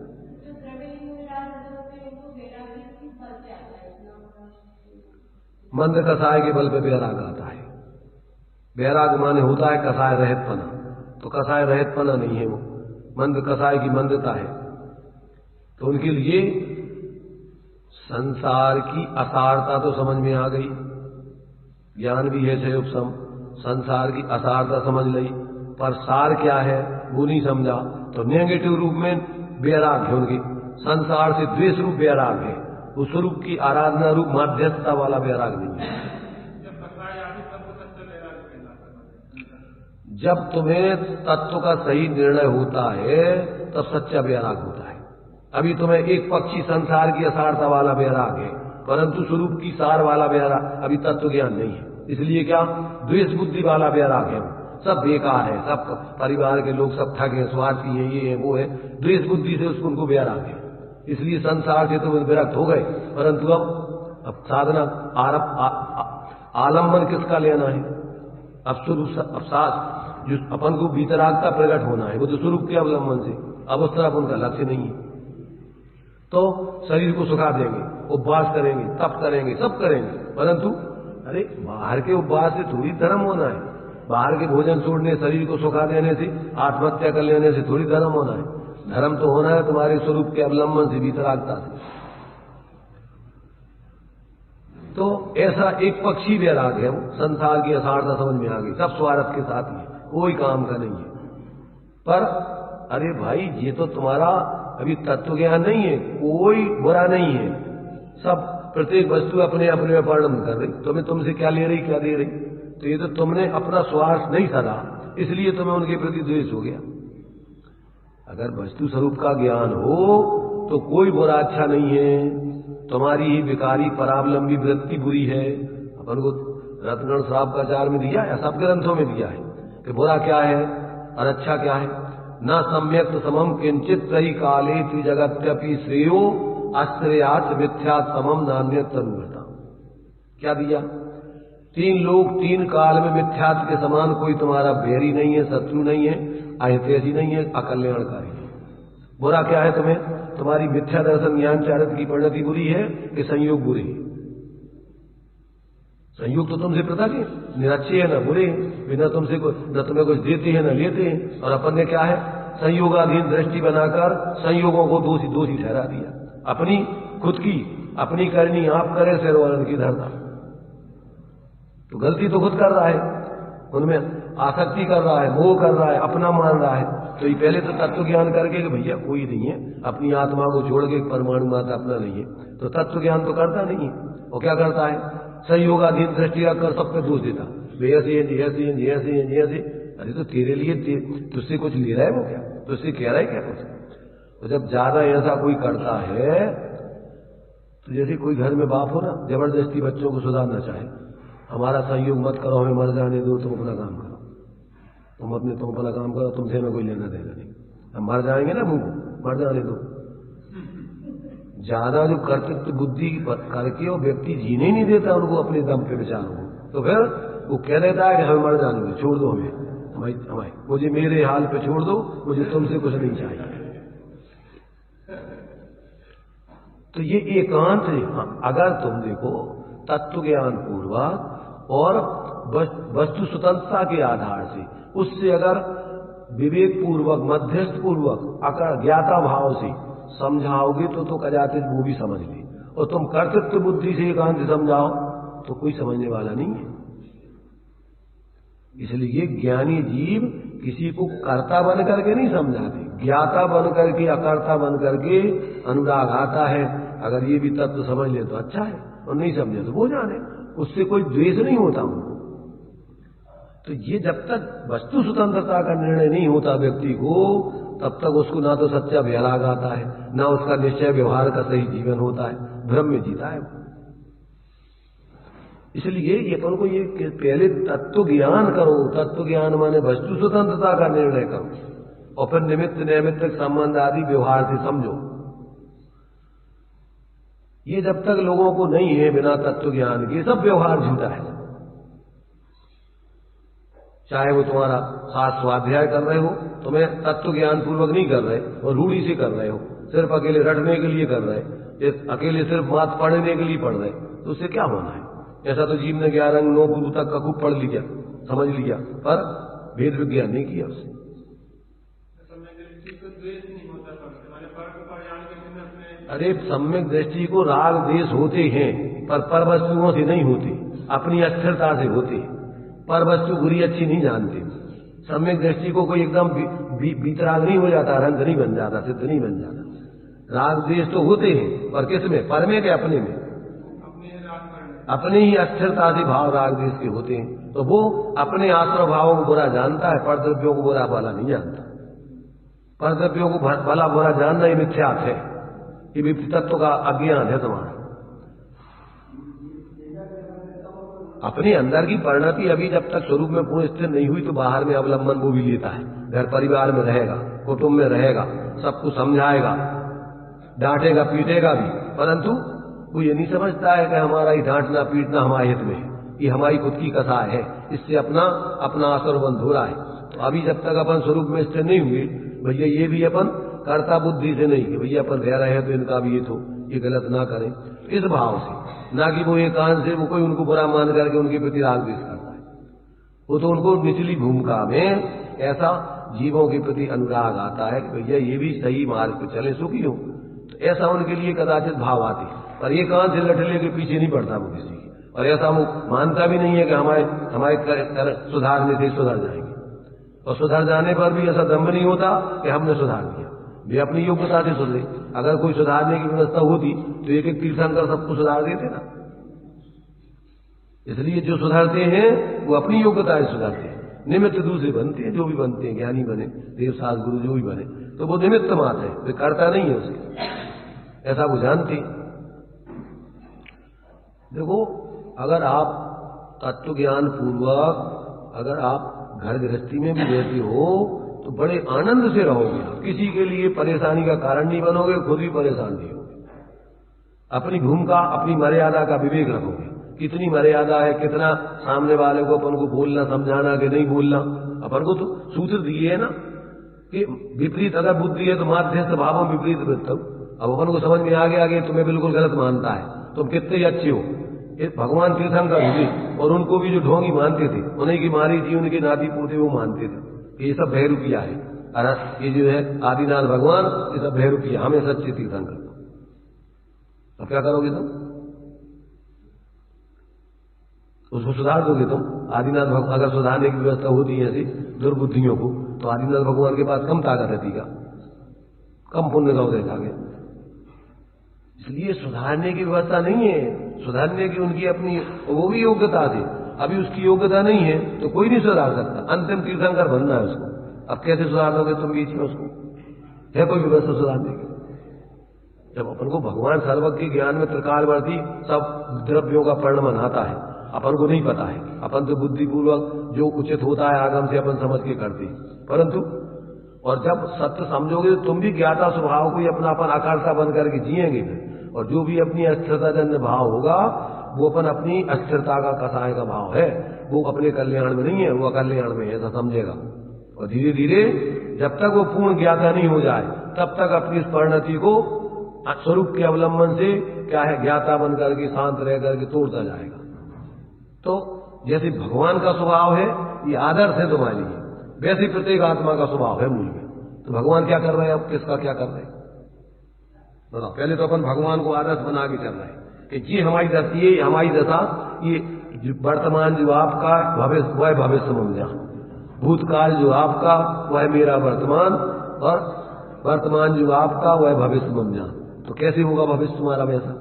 A: मंद कसाय के बल पे वैराग आता है। वैराग माने होता है कसाय रहितपना, तो कसाय रहितपना नहीं है वो, मंद कसाय की मंदता है। तो उनके लिए संसार की असारता तो समझ में आ गई, ज्ञान भी है क्षयोपशम, संसार की असारता समझ ली, पर सार क्या है वो नहीं समझा। तो नेगेटिव रूप में वैराग है उनकी, संसार से द्वेष रूप वैराग है, उस स्वरूप की आराधना रूप मध्यस्थता वाला वैराग नहीं है। जब तुम्हें तत्व का सही निर्णय होता है तब सच्चा वैराग होता है। अभी तुम्हें एक पक्षी संसार की असारता वाला वैराग है, परंतु स्वरूप की सार वाला वैराग अभी तत्व ज्ञान नहीं है। इसलिए क्या द्वेष बुद्धि वाला वैराग है, सब बेकार है, सब परिवार के लोग सब ठग हैं, स्वार्थी हैं, ये है वो है, द्वेष बुद्धि से उसको उनको वैराग है। इसलिए संसार से तो विरक्त हो गए, परंतु अब साधना आलम्बन किसका लेना है? अब स्वरूप जो अपन को भीतरागता प्रकट होना है वो तो स्वरूप के अवलंबन से, अब उस तरफ उनका लक्ष्य नहीं है। तो शरीर को सुखा देंगे, उपवास करेंगे, तप करेंगे, सब करेंगे, परंतु अरे बाहर के उपवास से थोड़ी धर्म होना है, बाहर के भोजन छोड़ने, शरीर को सुखा देने से, आत्महत्या कर लेने से थोड़ी धर्म होना है। धर्म तो होना है तुम्हारे स्वरूप के अवलंबन से, भीतरागता से। तो ऐसा एक पक्षी वैराग है, वो संसार की असारता समझ में आ गई, सब स्वार्थ के साथ ही है, कोई काम का नहीं है। पर अरे भाई ये तो तुम्हारा अभी तत्व ज्ञान नहीं है, कोई बुरा नहीं है, सब प्रत्येक वस्तु अपने अपने में परिणम कर रही, तुम्हें तुमसे क्या ले रही क्या दे रही, तो ये तो तुमने अपना स्वार्थ नहीं सदा, इसलिए तुम्हें उनके प्रति द्वेष हो गया। अगर वस्तु स्वरूप का ज्ञान हो तो कोई बुरा अच्छा नहीं है, तुम्हारी ही विकारी परावलंबी वृत्ति बुरी है। अपन को रत्न श्रावकाचार में दिया है, सब ग्रंथों में दिया है कि बुरा क्या है और अच्छा क्या है। न सम्यक समम किंचित सही काले त्रिजगत्यपि श्रेयो आश्रयात मिथ्यात समम नान्यत तनुव्रता। क्या दिया? तीन लोग तीन काल में मिथ्यात के समान कोई तुम्हारा बैरी नहीं है, शत्रु नहीं है, अहितैषी नहीं है, अकल्याणकारी है। बुरा क्या है तुम्हें? तुम्हारी मिथ्या दर्शन ज्ञान चारित्र की परिणति बुरी है कि संयोग बुरे है? संयोग तो तुमसे पृथक है, न अच्छे है न बुरे हैं, बिना तुमसे न तुम्हें कुछ देते हैं न लेते हैं, और अपन ने क्या है संयोगाधीन दृष्टि बनाकर संयोगों को दोषी दोषी ठहरा दिया। अपनी खुद की अपनी करनी आप करे सिर वालन की धरना, तो गलती तो खुद कर रहा है, उनमें आसक्ति कर रहा है, मोह कर रहा है, अपना मान रहा है। तो ये पहले तो तत्व ज्ञान करके कि भैया कोई नहीं है, अपनी आत्मा को छोड़ के परमाणु मात्र अपना नहीं है, तो तत्व ज्ञान तो करता नहीं है। और क्या करता है? संयोगाधीन दृष्टि कर सब पे दोष देता, ऐसे ऐसे। अरे तो तेरे लिए तुझसे कुछ ले रहा है वो क्या? तुझसे कह रहा है क्या कुछ? तो जब ज्यादा ऐसा कोई करता है तो जैसे कोई घर में बाप हो ना, जबरदस्ती बच्चों को सुधारना चाहे, हमारा संयोग मत करो, हमें मर जाने दो, तुम अपना काम करो, तुम अपना काम करो, तुमसे हमें कोई लेना देना नहीं, हम मर जाएंगे ना, मुंह मर जाने दो। ज्यादा जो कर्तृत्व बुद्धि करके वो व्यक्ति जीने ही नहीं देता उनको अपने दम पे विचार हो, तो फिर वो कह देता है कि हमें मर जाने दो, छोड़ दो हमें, मुझे मेरे हाल पे छोड़ दो, मुझे तुमसे कुछ नहीं चाहिए। तो ये एकांत है। अगर तुम देखो तत्व ज्ञान पूर्वक और वस्तु स्वतंत्रता के आधार से, उससे अगर विवेक पूर्वक मध्यस्थ पूर्वक अगर ज्ञाता भाव से समझाओगे तो कदाचित वो भी समझ ले, और तुम कर्तृत्व बुद्धि से एकांत से समझाओ तो कोई समझने वाला नहीं है। इसलिए ज्ञानी जीव किसी को कर्ता बन करके नहीं समझाते, ज्ञाता बन करके अकर्ता बन करके अनुराग आता है। अगर ये भी तत्व समझ ले तो अच्छा है, और नहीं समझे तो वो जाने, उससे कोई द्वेष नहीं होता उनको। तो ये जब तक वस्तु स्वतंत्रता का निर्णय नहीं होता व्यक्ति को, तब तक उसको ना तो सच्चा वैराग आता है, ना उसका निश्चय व्यवहार का सही जीवन होता है, भ्रम में जीता है। इसलिए ये अपन को ये पहले तत्व ज्ञान करो। तत्व ज्ञान माने वस्तु स्वतंत्रता का निर्णय करो, और फिर निमित्त नैमित्तिक संबंध आदि व्यवहार से समझो। ये जब तक लोगों को नहीं है बिना तत्व ज्ञान के, सब व्यवहार झूठा है। चाहे वो तुम्हारा खास स्वाध्याय कर रहे हो, तुम्हें तत्व ज्ञान पूर्वक नहीं कर रहे और रूढ़ी से कर रहे हो, सिर्फ अकेले रटने के लिए कर रहे, अकेले सिर्फ मात पढ़ने के लिए पढ़ रहे, तो उससे क्या होना है? ऐसा तो जीव ने 11 अंग 9 गुरु तक का खूब पढ़ लिया, समझ लिया, पर भेद विज्ञान नहीं किया उससे। अरे सम्यक दृष्टि को राग द्वेष होते हैं, पर वस्तुओं से नहीं होते, अपनी अस्थिरता से होते। पर वस्तु बुरी अच्छी नहीं जानते। सम्यक दृष्टि को कोई एकदम बीतराग नहीं हो जाता, रंग नहीं बन जाता, सिद्ध नहीं बन जाता। राग द्वेष तो होते हैं, पर किस में? पर में के अपने में? अपने ही अस्थिरता से भाव राग द्वेष के होते हैं। तो वो अपने आश्रय भावों को बुरा जानता है, पर द्रव्यों को बुरा भला नहीं जानता। पर द्रव्यों को भला बुरा जानना ही मिथ्यात्व है, ये विपरीत तत्व का अज्ञान है तुम्हारा। अपने अंदर की परिणति अभी जब तक स्वरूप में पूर्ण स्थिर नहीं हुई, तो बाहर में अवलंबन वो भी लेता है। घर परिवार में रहेगा, कुटुंब में रहेगा, सबको समझाएगा, डांटेगा पीटेगा भी, परंतु वो ये नहीं समझता है कि हमारा ही डांटना पीटना हमारे हित में है, ये हमारी खुद की कसाय है, इससे अपना असर बंद हो रहा है। तो अभी जब तक अपन स्वरूप में स्थिर नहीं हुए, भैया ये भी अपन कर्ता बुद्धि से नहीं कि भैया अपन रह रहे हैं तो इनका भी ये तो ये गलत ना करें, इस भाव से, ना कि वो एकांत से वो कोई उनको बुरा मान करके उनके प्रति राग द्वेष करता है। वो तो उनको निचली भूमिका में ऐसा जीवों के प्रति अनुराग आता है कि भैया ये भी सही मार्ग पे चले, सुखी हो, तो ऐसा उनके लिए कदाचित भाव आते। पर ये कान से लठले के पीछे नहीं पड़ता वो किसी की, और ऐसा वो मानता भी नहीं है कि हमारे सुधारने से सुधर जाएंगे। और सुधर जाने पर भी ऐसा दम्भ नहीं होता कि हमने सुधार दिया, वे अपनी योग्यता से सुधरे। अगर कोई सुधारने की व्यवस्था होती तो एक एक तीर्थंकर सबको सुधार देते ना। इसलिए जो सुधारते हैं वो अपनी योग्यता से सुधारते हैं, निमित्त दूसरे बनते हैं, जो भी बनते हैं, ज्ञानी बने, देव सास गुरु जो भी बने, तो वो निमित्त मात्र है, वे करता नहीं है उसके, ऐसा वो जानते। देखो, अगर आप तत्व ज्ञान पूर्वक अगर आप घर गृहस्थी में भी रहते हो तो बड़े आनंद से रहोगे, किसी के लिए परेशानी का कारण नहीं बनोगे, खुद भी परेशान नहीं होगे। अपनी भूमिका अपनी मर्यादा का विवेक रखोगे, कितनी मर्यादा है, कितना सामने वाले को अपन को बोलना समझाना कि नहीं बोलना। अपन को तो सूत्र दिए है ना कि विपरीत अगर बुद्धि है तो माध्यस्थ भावों विपरीत वृत्तम। अब अपन को समझ में आगे तुम्हें बिल्कुल गलत मानता है, तुम कितने अच्छे हो। भगवान तीर्थंकर हुए और उनको भी जो ढोंगी मानते थे, उन्हीं की मारी थी, उनके नाती पोते वो मानते थे, ये सब भैरूपिया है। अरे ये जो है आदिनाथ भगवान, ये सब भैरूपिया, हमें सच्चे तीर्थंकर। तो क्या करोगे तुम? उसको सुधार दोगे तुम? आदिनाथ भगवान अगर सुधारने की व्यवस्था होती है ऐसी दुर्बुद्धियों को, तो आदिनाथ भगवान के पास कम ताकत रहती का, कम पुण्य का उदय था गया। इसलिए सुधारने की व्यवस्था नहीं है, सुधारने की उनकी अपनी वो भी योग्यता थी, अभी उसकी योग्यता नहीं है तो कोई नहीं सुधार सकता। अंतिम तीर्थंकर बनना है उसको, अब कैसे सुधार दोगे तुम बीच में? उसको है कोई व्यवस्था सुधारने की? जब अपन को भगवान सर्वज्ञ ज्ञान में त्रिकालवर्ती सब द्रव्यों का परिणमन आता है, अपन को नहीं पता है, अपन तो बुद्धिपूर्वक जो उचित होता है आगम से अपन समझ के करते, परंतु और जब सत्य समझोगे तो तुम भी ज्ञाता स्वभाव को ही अपना अपन आकांक्षा बन करके जिएंगे। और जो भी अपनी अस्थिरता जन्य भाव होगा वो अपन अपनी अस्थिरता का कसाय का भाव है, वो अपने कल्याण में नहीं है, वो अकल्याण में है, ऐसा समझेगा। और धीरे धीरे जब तक वो पूर्ण ज्ञाता नहीं हो जाए तब तक अपनी इस परिणति को स्वरूप के अवलंबन से क्या है ज्ञाता बन करके शांत रह करके तोड़ता जाएगा। तो जैसे भगवान का स्वभाव है ये आदर्श है तुम्हारे लिए, वैसे प्रत्येक आत्मा का स्वभाव है मूल में। तो भगवान क्या कर रहे हैं, अब किसका क्या कर रहे हैं बताओ? पहले तो अपन भगवान को आदर्श बना के चल रहे हैं कि ये हमारी दशा, ये हमारी दशा, ये वर्तमान जो आपका भविष्य वह भविष्य समझा, भूतकाल जो आपका वह मेरा वर्तमान, और वर्तमान जो आपका वह भविष्य समझा। तो कैसे होगा भविष्य तुम्हारा वैसा?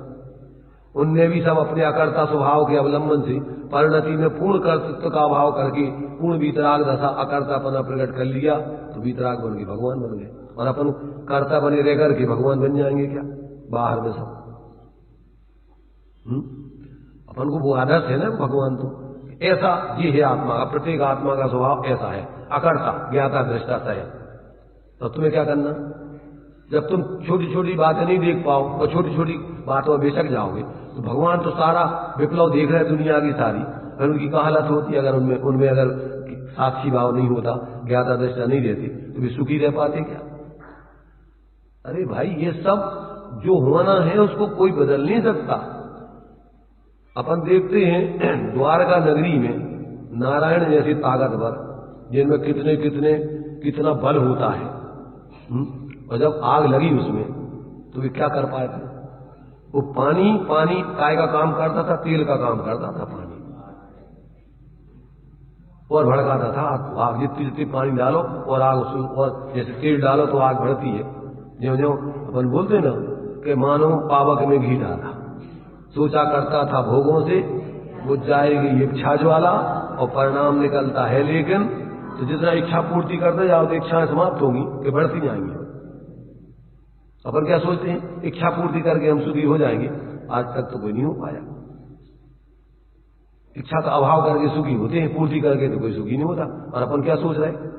A: उनने भी सब अपने अकर्ता स्वभाव के अवलंबन से परिणति में पूर्ण कर्तृत्व का अभाव करके पूर्ण वीतराग दशा अकर्तापना प्रकट कर लिया, तो वीतराग बन के भगवान बन गए। और अपन कर्ता बने रह करके भगवान बन जाएंगे क्या बाहर में सब? अपन को वो आदर्श है ना भगवान, तो ऐसा ये है आत्मा का, प्रत्येक आत्मा का स्वभाव ऐसा है, अकर्ता ज्ञाता दृष्टा सह। तो तुम्हें क्या करना, जब तुम छोटी छोटी बातें नहीं देख पाओ और छोटी छोटी बातों में बेशक जाओगे, तो भगवान तो सारा विप्लव देख रहे दुनिया की सारी, अगर उनकी कहालत होती, अगर उनमें अगर साक्षी भाव नहीं होता, ज्ञाता दृष्टा नहीं रहती, तो वे सुखी रह पाते क्या? अरे भाई, ये सब जो होना है उसको कोई बदल नहीं सकता। अपन देखते हैं द्वारका नगरी में नारायण जैसी ताकतवर, जिनमें कितना बल होता है, और जब आग लगी उसमें तो वे क्या कर पाए थे? वो पानी काय का काम करता था, तेल का काम करता था पानी, और भड़काता था आग। जितनी पानी डालो और आग उसमें, और जैसे तेल डालो तो आग बढ़ती है। ज्यों ज्यों अपन बोलते ना कि मानो पावक में घी डाला, सोचा करता था भोगों से बुझ जाएगी इच्छा ज्वाला, और परिणाम निकलता है लेकिन। तो जितना इच्छा पूर्ति करते जाओ तो इच्छाएं समाप्त होंगी कि बढ़ती जाएंगी। अपन क्या सोचते हैं, इच्छा पूर्ति करके हम सुखी हो जाएंगे। आज तक तो कोई नहीं हो पाया। इच्छा का अभाव करके सुखी होते हैं, पूर्ति करके तो कोई सुखी नहीं होता। और अपन क्या सोच रहे हैं,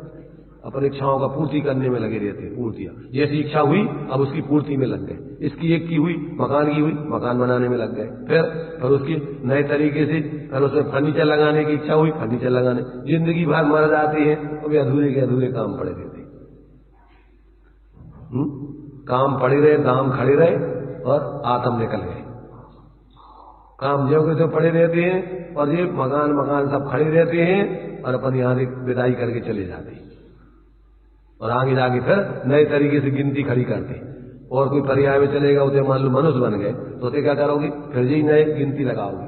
A: अपन इच्छाओं का पूर्ति करने में लगे रहते हैं। पूर्तियां जैसी इच्छा हुई अब उसकी पूर्ति में लग गए। इसकी एक की हुई, मकान की हुई, मकान बनाने में लग गए। फिर उसकी नए तरीके से फिर उसमें फर्नीचर लगाने की इच्छा हुई, फर्नीचर लगाने। जिंदगी भर मर जाते हैं तो वे अधूरे के अधूरे काम पड़े रहते हैं। काम पड़े रहे, दाम खड़े रहे और आत्म निकल गए। काम जो के तो पड़े रहते हैं और ये मकान सब खड़े रहते हैं, और अपन यहां से विदाई करके चले जाते हैं। और आगे जाके फिर नए तरीके से गिनती खड़ी करते हैं। और कोई पर्याय में चलेगा, उसे मान लो मनुष्य बन गए तो उसे क्या करोगे, फिर यही नए गिनती लगाओगे।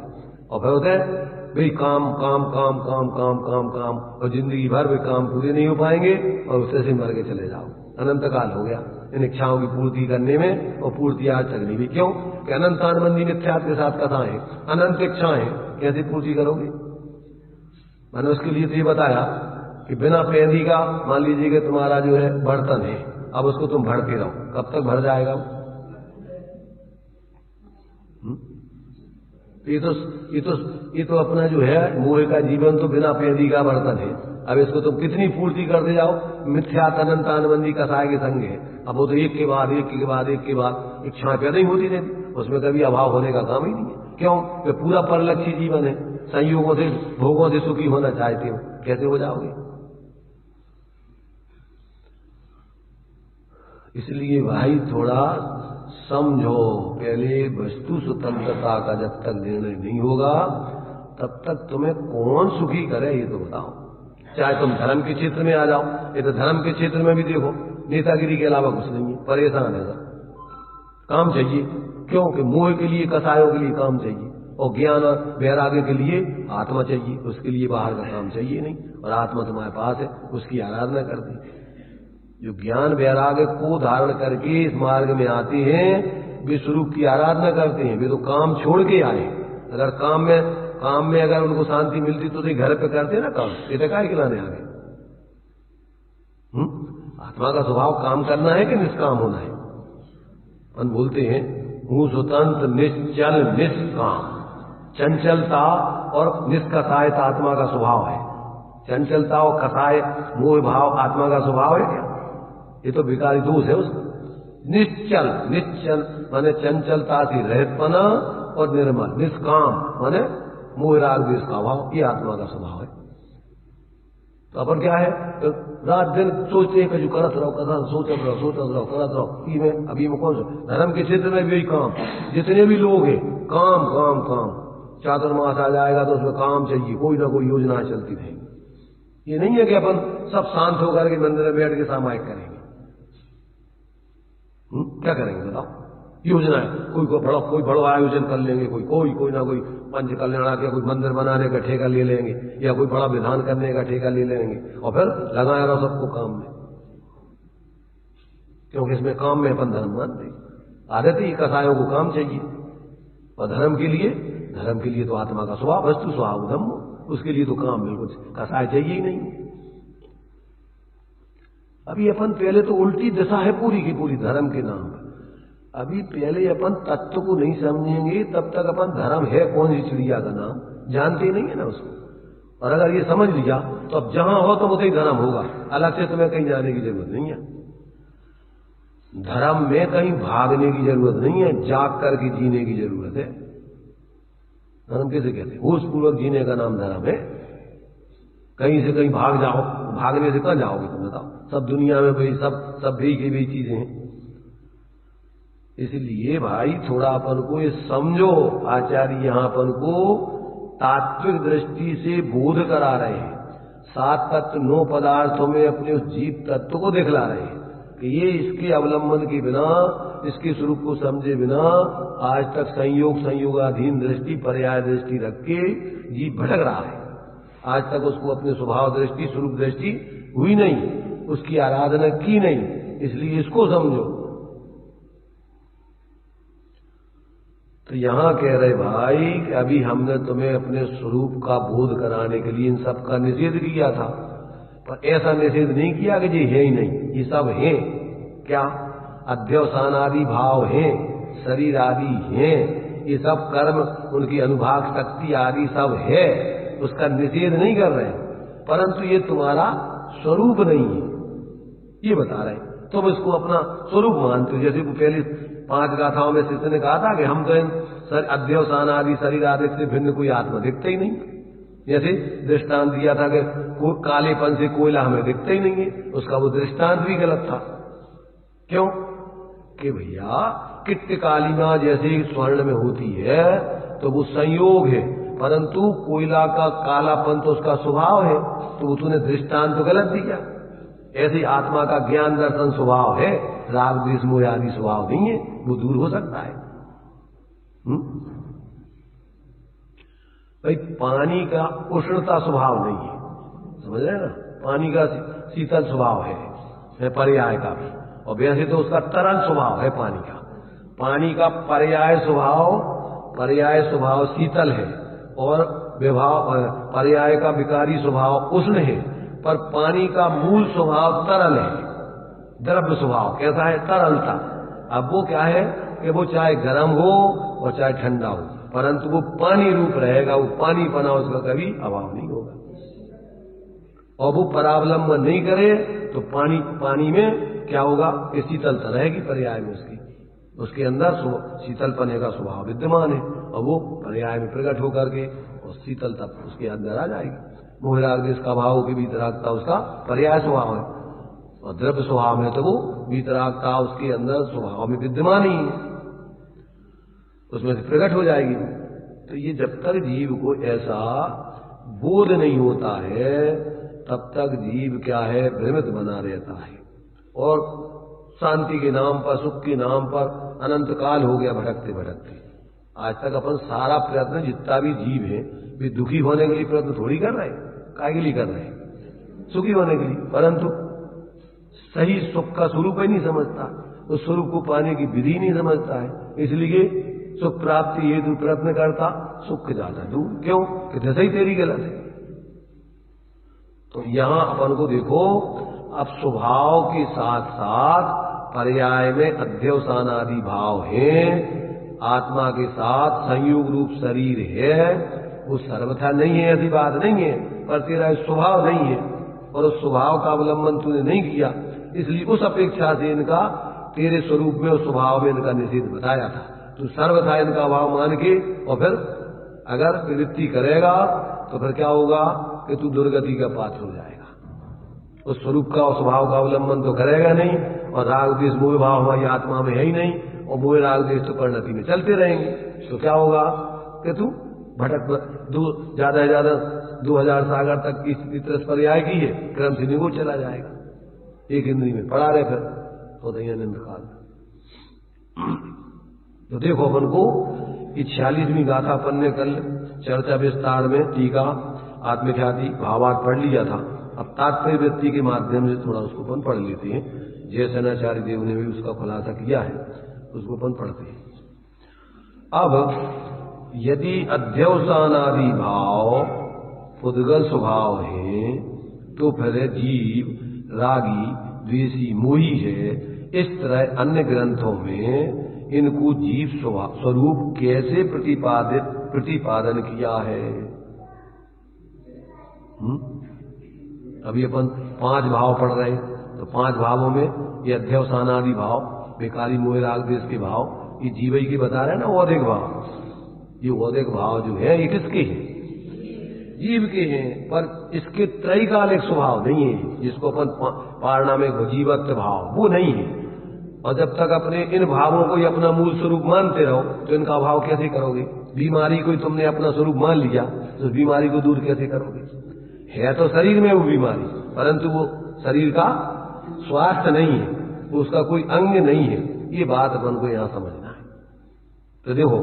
A: और फिर होता है भाई काम काम काम काम काम काम काम, और जिंदगी भर वे काम पूरे नहीं हो पाएंगे और उससे से मर के चले जाओ। अनंत काल हो गया इन इच्छाओं की पूर्ति करने में, और पूर्ति आज तक नहीं हुई। क्यों कि अनंतानबंदी मिथ्यात्व के साथ कथाएं, अनंत इच्छाएं, कैसे पूर्ति करोगे? मैंने उसके लिए तो ये बताया कि बिना पेंदी का मान लीजिए कि तुम्हारा जो है बर्तन है, अब उसको तुम भरते रहो, कब तक भर जाएगा? ये तो अपना जो है मोह का जीवन तो बिना पेंदी का बर्तन है। अब इसको तुम कितनी पूर्ति करते जाओ, मिथ्यात्व अनंतानबंदी कसाय के संग है। अब वो तो एक के बाद इच्छाएं पैदा ही होती रहती, उसमें कभी अभाव होने का काम ही नहीं है। क्यों? कि पूरा परलक्षी जीवन है, संयोगों से भोगों से सुखी होना चाहते हो, कैसे हो जाओगे? इसलिए भाई थोड़ा समझो, पहले वस्तु स्वतंत्रता का जब तक निर्णय नहीं होगा तब तक तुम्हें कौन सुखी करे ये तो बताओ। चाहे तुम धर्म के क्षेत्र में आ जाओ, ये तो धर्म के क्षेत्र में भी देखो नेतागिरी के अलावा कुछ नहीं है, परेशान है सब। काम चाहिए, क्योंकि मोह के लिए, कसायों के लिए काम चाहिए, और ज्ञान और वैराग्य के लिए आत्मा चाहिए। उसके लिए बाहर का काम चाहिए नहीं, और आत्मा तुम्हारे पास है, उसकी आराधना करती। जो ज्ञान वैराग्य को धारण करके इस मार्ग में आते हैं वे स्वरूप की आराधना करते हैं। वे तो काम छोड़ के आए। अगर काम में अगर उनको शांति मिलती तो घर पे करते ना काम, ये तो काय खिलाने आ गए? आत्मा का स्वभाव काम करना है कि निष्काम होना है? हम बोलते हैं हूं स्वतंत्र निश्चल निष्काम। चंचलता और निष्कसायता आत्मा का स्वभाव है। चंचलता और कसाय मोह भाव आत्मा का स्वभाव है क्या? ये तो विकारी दोष है उसका। निश्चल माने चंचलता से रहितपना, और निर्मल निष्काम माने मोह राग द्वेष का अभाव, ये आत्मा का स्वभाव है। तो अपन क्या है, तो रात दिन सोचते हैं कि जो करत रहो सोचत रहो करत रहो। अभी में कौन सा धर्म के क्षेत्र में भी यही काम, जितने भी लोग हैं काम काम काम। चातुर्मास आ जाएगा तो उसमें काम चाहिए, कोई ना कोई योजना चलती रहेगी। ये नहीं है कि अपन सब शांत होकर के मंदिर में बैठ के सामायिक करेंगे। क्या करेंगे बताओ? योजना है, कोई बड़ा आयोजन कर लेंगे, कोई ना कोई पंच कल्याण के कोई मंदिर बनाने का ठेका ले लेंगे, या कोई बड़ा विधान करने का ठेका ले लेंगे, और फिर लगाया रहो सबको काम में, क्योंकि इसमें काम में अपन धर्म मानते। आदत ही कसायों को काम चाहिए, और धर्म के लिए तो आत्मा का स्वभाव वस्तु स्वभाव धम्म, उसके लिए तो काम बिल्कुल कसाय चाहिए ही नहीं। अभी अपन पहले तो उल्टी दशा है पूरी की पूरी धर्म के नाम पर। अभी पहले अपन तत्व को नहीं समझेंगे तब तक अपन धर्म है कौन सी चिड़िया का नाम जानते ही नहीं है ना उसको। और अगर ये समझ लिया तो अब जहां हो तो उसे धर्म होगा, अलग से तुम्हें कहीं जाने की जरूरत नहीं है। धर्म में कहीं भागने की जरूरत नहीं है, जाग करके जीने की जरूरत है। धर्म कैसे कहते हैं? होश पूर्वक जीने का नाम धर्म है। कहीं से कहीं भाग जाओ, भागने से कहां जाओगे तुम बताओ? सब दुनिया में भाई सब भी की भी चीजें हैं। इसलिए भाई थोड़ा अपन को ये समझो, आचार्य यहां अपन को तात्विक दृष्टि से बोध करा रहे हैं। 7 तत्व 9 पदार्थों में अपने उस जीव तत्व को दिखला रहे हैं कि ये इसके अवलंबन के बिना, इसके स्वरूप को समझे बिना आज तक संयोगाधीन दृष्टि, पर्याय दृष्टि रख के जीव भटक रहा है। आज तक उसको अपने स्वभाव दृष्टि, स्वरूप दृष्टि हुई नहीं, उसकी आराधना की नहीं। इसलिए इसको समझो। तो यहां कह रहे भाई कि अभी हमने तुम्हें अपने स्वरूप का बोध कराने के लिए इन सब का निषेध किया था, पर ऐसा निषेध नहीं किया कि ये है ही नहीं, ये सब है। क्या? अध्यवसान आदि भाव हैं, शरीर आदि हैं, ये सब कर्म, उनकी अनुभाग शक्ति आदि सब है, उसका निषेध नहीं कर रहे, परंतु ये तुम्हारा स्वरूप नहीं है, ये बता रहे। तुम इसको अपना स्वरूप मानते हो। जैसे पहले 5 गाथाओं में शिष्य ने कहा था कि हम तो इन अध्यवसान आदि शरीर आदि से भिन्न कोई आत्मा दिखते ही नहीं। जैसे दृष्टांत दिया था कि कालेपन से कोयला हमें दिखता ही नहीं है, उसका वो दृष्टांत भी गलत था। क्यों? कि भैया किट्ट कालिमा जैसे स्वर्ण में होती है तो वो संयोग है, परंतु कोयला का कालापन तो उसका स्वभाव है, तो तूने दृष्टांत तो गलत दिया। ऐसी आत्मा का ज्ञान दर्शन स्वभाव है, राग द्वेष मोह आदि स्वभाव नहीं है, वो दूर हो सकता है। भाई पानी का उष्णता स्वभाव नहीं है, समझ रहे ना? पानी का शीतल स्वभाव है पर्याय का भी, और वैसे तो उसका तरल स्वभाव है पानी का। पानी का पर्याय स्वभाव शीतल है और विभाव पर्याय का विकारी स्वभाव उष्ण है, पर पानी का मूल स्वभाव तरल है, द्रव्य स्वभाव। कैसा है? तरलता। अब वो क्या है कि वो चाहे गर्म हो और चाहे ठंडा हो, परंतु वो पानी रूप रहेगा, वो पानी पना उसका कभी अभाव नहीं होगा। और वो परावलंबन नहीं करे तो पानी में क्या होगा कि शीतलता रहेगी पर्याय में, उसके अंदर शीतल पने का स्वभाव विद्यमान है, और वो पर्याय में प्रकट होकर के और शीतलता उसके अंदर आ जाएगी। मोह राग द्वेष का भाव की वीतरागता उसका पर्याय स्वभाव है, और द्रव्य स्वभाव में तो वो वीतरागता उसके अंदर स्वभाव में विद्यमान ही है, उसमें से प्रकट हो जाएगी। तो ये जब तक जीव को ऐसा बोध नहीं होता है तब तक जीव क्या है? भ्रमित बना रहता है, और शांति के नाम पर, सुख के नाम पर अनंत काल हो गया भटकते भटकते। आज तक अपन सारा प्रयत्न, जितना भी जीव है वे दुखी होने के लिए प्रयत्न थोड़ी कर रहे हैं, काय के लिए कर रहे हैं? सुखी होने के लिए, परंतु सही सुख का स्वरूप ही नहीं समझता, उस स्वरूप को पाने की विधि नहीं समझता है, इसलिए सुख प्राप्ति हेतु प्रयत्न करता, सुख जाता दूर। क्यों? कि दशा ही तेरी गलत है। तो यहां अपन को देखो, अब स्वभाव के साथ साथ पर्याय में अध्यवसान आदि भाव है, आत्मा के साथ संयोग रूप शरीर है, वो सर्वथा नहीं है, ऐसी बात नहीं है, पर तेरा स्वभाव नहीं है, और उस स्वभाव का अवलंबन तूने नहीं किया, इसलिए उस अपेक्षा से इनका तेरे स्वरूप में और स्वभाव में इनका निषेध बताया था। तू सर्वथा इनका भाव मान के और फिर अगर प्रवृत्ति करेगा तो फिर क्या होगा कि तू दुर्गति का पात्र हो जाएगा। उस स्वरूप का और स्वभाव का अवलंबन तो करेगा नहीं, और राग द्वेष मोह भाव हमारी आत्मा में है ही नहीं, और मोह राग द्वेष तो परिणति में चलते रहेंगे, तो क्या होगा कि तू भटक ज्यादा से ज्यादा 2000 सागर तक की स्थिति पर्याय की है, क्रम से निगो चला जाएगा, एक इंद्री में पड़ा रहे फिर तो दयानंद काल। तो देखो अपन को 46वीं गाथा अपन ने कल चर्चा विस्तार में टीका आत्मख्याति भावार्थ पढ़ लिया था। अब तात्पर्य वृत्ति के माध्यम से थोड़ा उसको अपन पढ़ लेते हैं, जयसेनाचार्य देव ने भी उसका खुलासा किया है, उसको अपन पढ़ते हैं। अब यदि अध्यवसानादि भाव पुद्गल स्वभाव है तो फिर जीव रागी द्वेषी, मोही है, इस तरह अन्य ग्रंथों में इनको जीव स्वरूप कैसे प्रतिपादन किया है। अभी अपन 5 भाव पढ़ रहे हैं, तो 5 भावों में ये अध्यवसानादि भाव, बेकारी मोह राग देश के भाव, ये जीवई के बता रहे हैं ना, औदिक भाव। ये औदिक भाव जो है ये किसके हैं? जीव के हैं, पर इसके त्रैकालिक स्वभाव नहीं है, जिसको अपन पारणा में जीवत्व भाव, वो नहीं है। और जब तक अपने इन भावों को ही अपना मूल स्वरूप मानते रहो तो इनका भाव कैसे करोगे? बीमारी को तुमने अपना स्वरूप मान लिया तो बीमारी को दूर कैसे करोगे? है तो शरीर में वो बीमारी, परंतु वो शरीर का स्वास्थ्य नहीं है, वो उसका कोई अंग नहीं है। ये बात अपन को यहां समझना है। तो देखो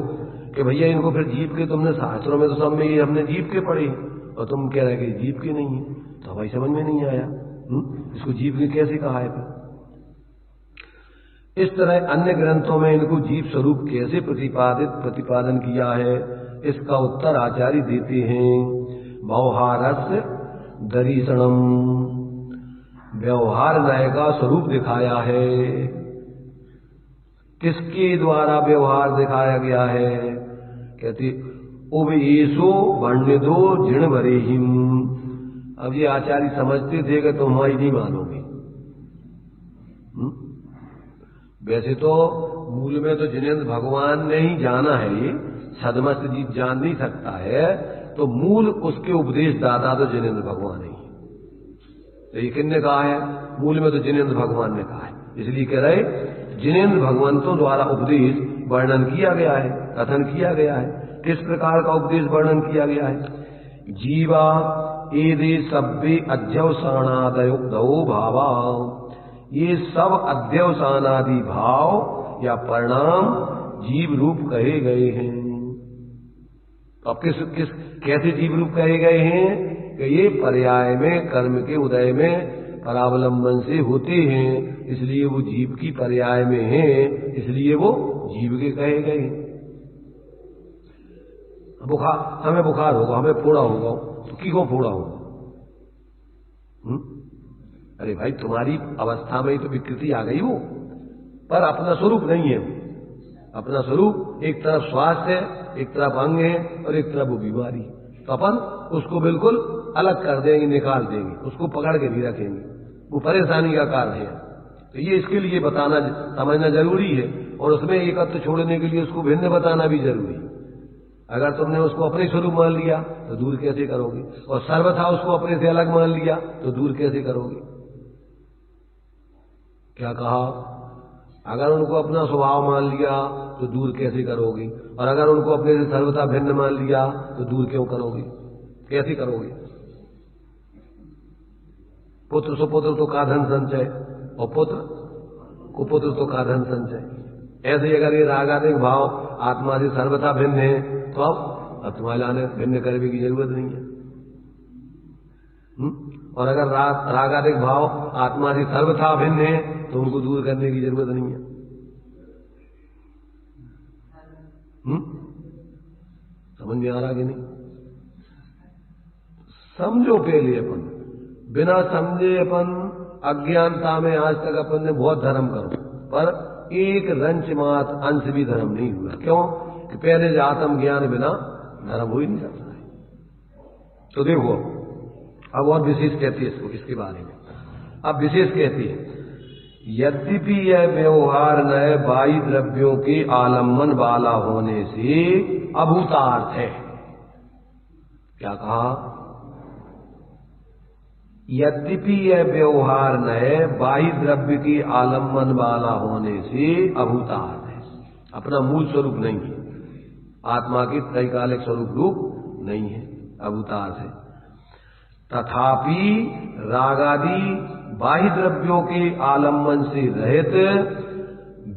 A: कि भैया इनको फिर जीव के, तुमने शास्त्रों में तो सब में ये हमने जीव के पढ़े और तुम कह रहे कि जीव के नहीं है, तो भाई समझ में नहीं आया। इसको जीव के कैसे कहा है फिर? इस तरह अन्य ग्रंथों में इनको जीव स्वरूप कैसे प्रतिपादन किया है, इसका उत्तर आचार्य देते हैं। व्यवहारस्य दर्शनम, व्यवहार नय का स्वरूप दिखाया है। किसके द्वारा व्यवहार दिखाया गया है? कहते उबेशो वर्णिदो जिण वरेहिम। अब ये आचार्य समझते थे कि तुम हमारी नहीं मानोगे। वैसे तो मूल में तो जिनेन्द्र भगवान ने ही जाना है, ये सदमस्त जीव जान नहीं सकता है, तो मूल उसके उपदेश दाता तो जिनेन्द्र भगवान ही। तो ये किसने कहा है? मूल में तो जिनेन्द्र भगवान ने कहा है, इसलिए कह रहे जिनेन्द्र भगवंतों द्वारा उपदेश वर्णन किया गया है, कथन किया गया है। किस प्रकार का उपदेश वर्णन किया गया है? जीवा एदे सभ्य अध्यवसानादयो भावा, ये सब अध्यवसानादि भाव या परिणाम जीव रूप कहे गए हैं। अब किस कैसे जीव रूप कहे गए हैं? कि ये पर्याय में कर्म के उदय में परावलंबन से होते हैं, इसलिए वो जीव की पर्याय में हैं, इसलिए वो जीव के कहे गए हैं। हमें बुखार होगा, हमें फोड़ा होगा, तो किसको फोड़ा होगा? अरे भाई तुम्हारी अवस्था में ही तो विकृति आ गई हो, पर अपना स्वरूप नहीं है। अपना स्वरूप एक तरफ स्वास्थ्य है, एक तरफ अंग है और एक तरफ वो बीमारी। तो अपन उसको बिल्कुल अलग कर देंगे, निकाल देंगे, उसको पकड़ के नहीं रखेंगे, वो परेशानी का कारण है। तो ये इसके लिए बताना समझना जरूरी है, और उसमें एकत्व छोड़ने के लिए उसको भिन्न बताना भी जरूरी है। अगर तुमने उसको अपने स्वरूप मान लिया तो दूर कैसे करोगे, और सर्वथा उसको अपने से अलग मान लिया तो दूर कैसे करोगे? क्या कहा? अगर उनको अपना स्वभाव मान लिया तो दूर कैसे करोगे, और अगर उनको अपने से सर्वथा भिन्न मान लिया तो दूर क्यों करोगे? कैसे करोगे? पुत्र सुपुत्र तो का धन संचय, और पुत्र कुपुत्र तो का धन संचय। ऐसे ही अगर ये रागादिक भाव आत्मा से सर्वथा भिन्न है तो अब तुम्हारे लाने भिन्न करने की जरूरत नहीं है। और अगर रागादिक भाव आत्मा से सर्वथा भिन्न है तो उनको दूर करने की जरूरत नहीं है। समझ में आ रहा कि नहीं? समझो पहले अपन, बिना समझे अपन अज्ञानता में आज तक अपन ने बहुत धर्म करो, पर एक रंच मात अंश भी धर्म नहीं हुआ। क्यों? कि पहले से आत्म ज्ञान बिना धर्म हो ही नहीं सकता है। तो देखो अब और विशेष कहती है इसके बारे में। अब विशेष कहती है, यद्यपि यह व्यवहार नए बाह्य द्रव्यों के आलम्बन वाला होने से अभूतार्थ है। क्या कहा? यद्यपि यह व्यवहार नए बाह्य द्रव्य के आलम्बन वाला होने से अभूतार्थ है, अपना मूल स्वरूप नहीं है, आत्मा के त्रैकालिक स्वरूप रूप नहीं है, अभूतार्थ है। तथापि रागादि बाह्य द्रव्यों के आलम्बन से रहित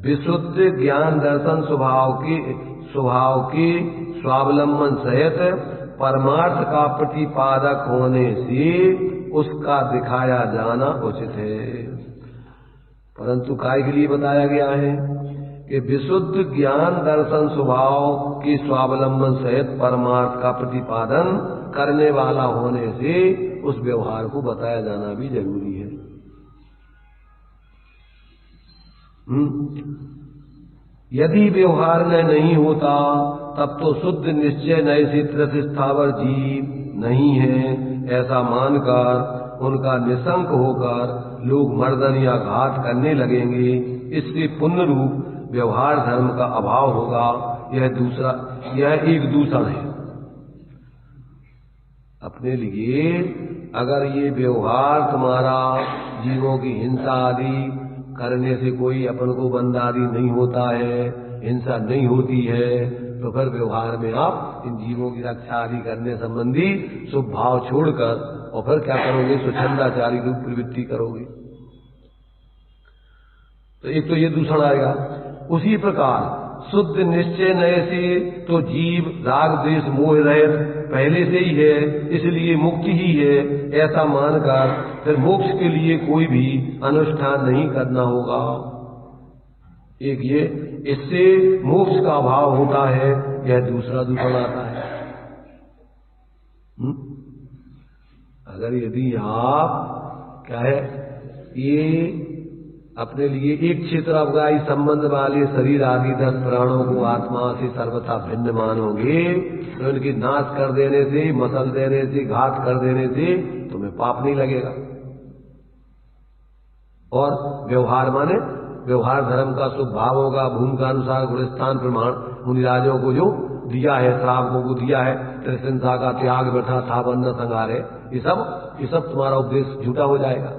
A: विशुद्ध ज्ञान दर्शन स्वभाव के स्वावलंबन सहित परमार्थ का प्रतिपादक होने से उसका दिखाया जाना उचित है। परंतु काय के लिए बताया गया है कि विशुद्ध ज्ञान दर्शन स्वभाव के स्वावलंबन सहित परमार्थ का प्रतिपादन करने वाला होने से उस व्यवहार को बताया जाना भी जरूरी है। यदि व्यवहार में नहीं होता तब तो शुद्ध निश्चय नए से त्रस स्थावर जीव नहीं है, ऐसा मानकर उनका निशंक होकर लोग मर्दन या घात करने लगेंगे। इससे पुण्य रूप व्यवहार धर्म का अभाव होगा। यह एक दूषण है अपने लिए। अगर ये व्यवहार तुम्हारा जीवों की हिंसा आदि करने से कोई अपन को बंद आदि नहीं होता है, हिंसा नहीं होती है, तो फिर व्यवहार में आप इन जीवों की रक्षा आदि करने संबंधी शुभ भाव छोड़कर और फिर क्या करोगे, स्वच्छंदाचारी रूप प्रवृत्ति करोगे। तो एक तो ये दूषण आएगा। उसी प्रकार शुद्ध निश्चय नए से तो जीव राग द्वेष मोह रहित पहले से ही है, इसलिए मुक्ति ही है, ऐसा मानकर फिर मोक्ष के लिए कोई भी अनुष्ठान नहीं करना होगा। एक ये, इससे मोक्ष का अभाव होता है, यह दूसरा दूषण आता है। अगर यदि आप क्या है ये अपने लिए एक क्षेत्र अवगाही संबंध वाले शरीर आदि 10 प्राणों को आत्मा से सर्वथा भिन्न मानोगे, तो उनकी नाश कर देने से, मसल देने से, घात कर देने से तुम्हें पाप नहीं लगेगा। और व्यवहार माने व्यवहार धर्म का शुभ भाव होगा। भूमि का अनुसार गुणस्थान प्रमाण मुनिराजों को जो दिया है, श्रावकों को दिया है, त्रिसंसा का त्याग, व्यथा, था, बंधन, संहार है, ये सब तुम्हारा उपदेश झूठा हो जाएगा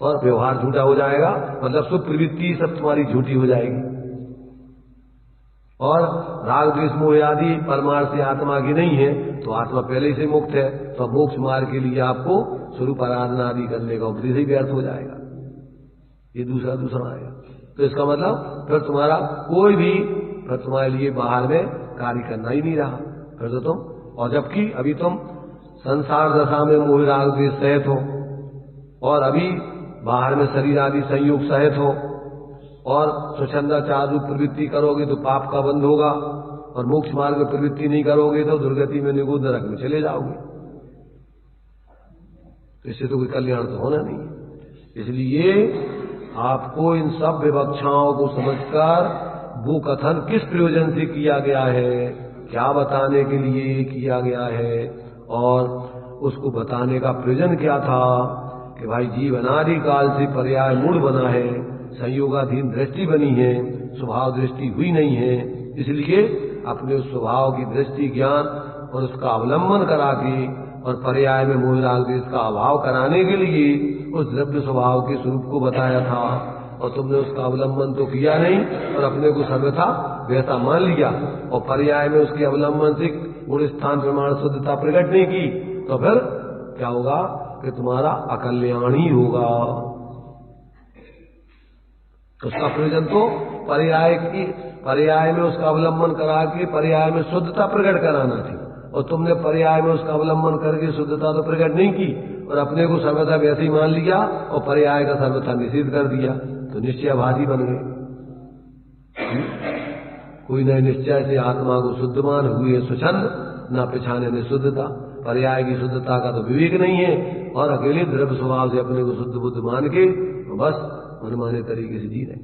A: और व्यवहार झूठा हो जाएगा। मतलब शुभ प्रवृत्ति सब तुम्हारी झूठी हो जाएगी। और राग द्वेष मोह आदि परमार्थ से आत्मा की नहीं है, तो आत्मा पहले से मुक्त है, तो मोक्ष मार्ग के लिए आपको स्वरूप आराधना आदि करने का उपदेश ही व्यर्थ हो जाएगा। ये दूसरा दूसरा आएगा। तो इसका मतलब फिर तुम्हारा कोई भी फिर तुम्हारे लिए बाहर में कार्य करना ही नहीं रहा। फिर तो तुम, और जबकि अभी तुम संसार दशा में मोह राग द्वेष सहित हो, और अभी बाहर में शरीर आदि संयोग सहित हो, और स्वच्छंदाचार रूप प्रवृत्ति करोगे तो पाप का बंध होगा, और मोक्ष मार्ग में प्रवृत्ति नहीं करोगे तो दुर्गति में निगुण नरक में चले जाओगे। तो इससे तो कोई कल्याण तो होना नहीं। इसलिए आपको इन सब विवक्षाओं को समझकर वो कथन किस प्रयोजन से किया गया है, क्या बताने के लिए किया गया है, और उसको बताने का प्रयोजन क्या था कि भाई जीव अनादि काल से पर्याय मूढ़ बना है, संयोगाधीन दृष्टि बनी है, स्वभाव दृष्टि हुई नहीं है। इसलिए अपने उस स्वभाव की दृष्टि ज्ञान और उसका अवलंबन करा के और पर्याय में मोह राग द्वेष का अभाव कराने के लिए उस द्रव्य स्वभाव के स्वरूप को बताया था, और तुमने उसका अवलंबन तो किया नहीं और अपने को सर्वथा वैसा मान लिया, और पर्याय में उसके अवलंबन से गुण स्थान प्रमाण शुद्धता प्रकट नहीं की, तो फिर क्या होगा कि तुम्हारा अकल्याण ही होगा। उसका प्रयोजन तो पर्याय में उसका अवलंबन करा के पर्याय में शुद्धता प्रकट कराना थी, और तुमने पर्याय में उसका अवलंबन करके शुद्धता तो प्रकट नहीं की और अपने को सर्वथा वैसे ही मान लिया और पर्याय का सर्वथा निषेध कर दिया, तो निश्चयवादी बन गए। कोई नए निश्चय से आत्मा को शुद्ध मान हुए स्वच्छंद, न पिछाने ने शुद्धता, पर्याय की शुद्धता का तो विवेक नहीं है, और अकेले द्रव्य स्वभाव से अपने को शुद्ध बुद्ध मान के बस मनमाने तरीके से जी रहे।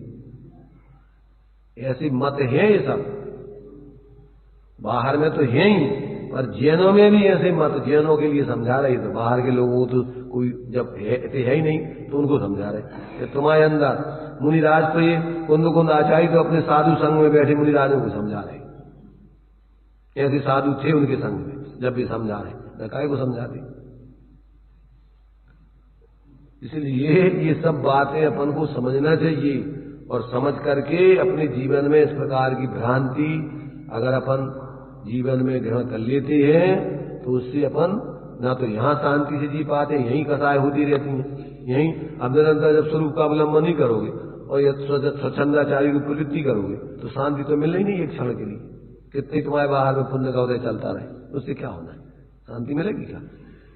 A: ऐसे मत है ये सब, बाहर में तो है ही, पर जैनों में भी ऐसे मत जैनों के लिए समझा रहे। तो बाहर के लोगों को तो कोई जब है ही नहीं तो उनको समझा रहे कि तुम्हारे अंदर मुनिराज, तो ये कुंद आचार्य तो अपने साधु संघ में बैठे मुनिराजों को समझा रहे। ऐसे साधु थे उनके संघ में, जब भी समझा रहे काय को समझाते। इसलिए ये सब बातें अपन को समझना चाहिए, और समझ करके अपने जीवन में इस प्रकार की भ्रांति अगर अपन जीवन में ग्रहण कर लेते हैं तो उससे अपन ना तो यहाँ शांति से जी पाते, यहीं कसाय होती रहती हैं, यहीं अब निरंतर जब स्वरूप का अवलंबन नहीं करोगे और यह स्वच्छंदाचारी की प्रवृत्ति करोगे तो शांति तो मिल ही नहीं एक क्षण के लिए। कितने तुम्हारे बाहर में पुण्य का उदय चलता रहे, उससे क्या होना है, शांति मिलेगी क्या?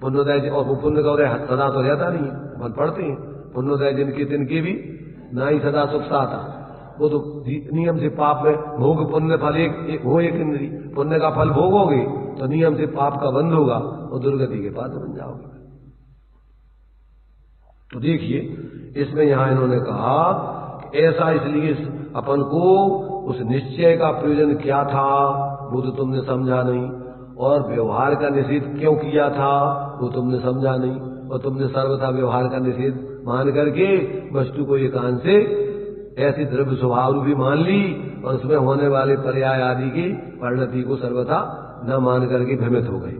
A: पुण्योदय, और वो पुण्य का उदय सदा तो रहता नहीं है, अपन पढ़ते हैं पुण्योदय जिनके भी ना ही सदा सुख साता, वो तो नियम से पाप में भोग पुण्य फल एक हो, एक इंद्री पुण्य का फल भोगोगे तो नियम से पाप का बंध होगा और दुर्गति के पात्र बन जाओगे। तो देखिए इसमें यहां इन्होंने कहा कि ऐसा इसलिए अपन को उस निश्चय का प्रयोजन क्या था वो तो तुमने समझा नहीं, और व्यवहार का निषेध क्यों किया था वो तुमने समझा नहीं, और तुमने सर्वथा व्यवहार का निषेध मान करके वस्तु को एकांत से ऐसी द्रव्य स्वभाव रूपी मान ली, और उसमें होने वाले पर्याय आदि की परिणति को सर्वथा न मान करके भ्रमित हो गए।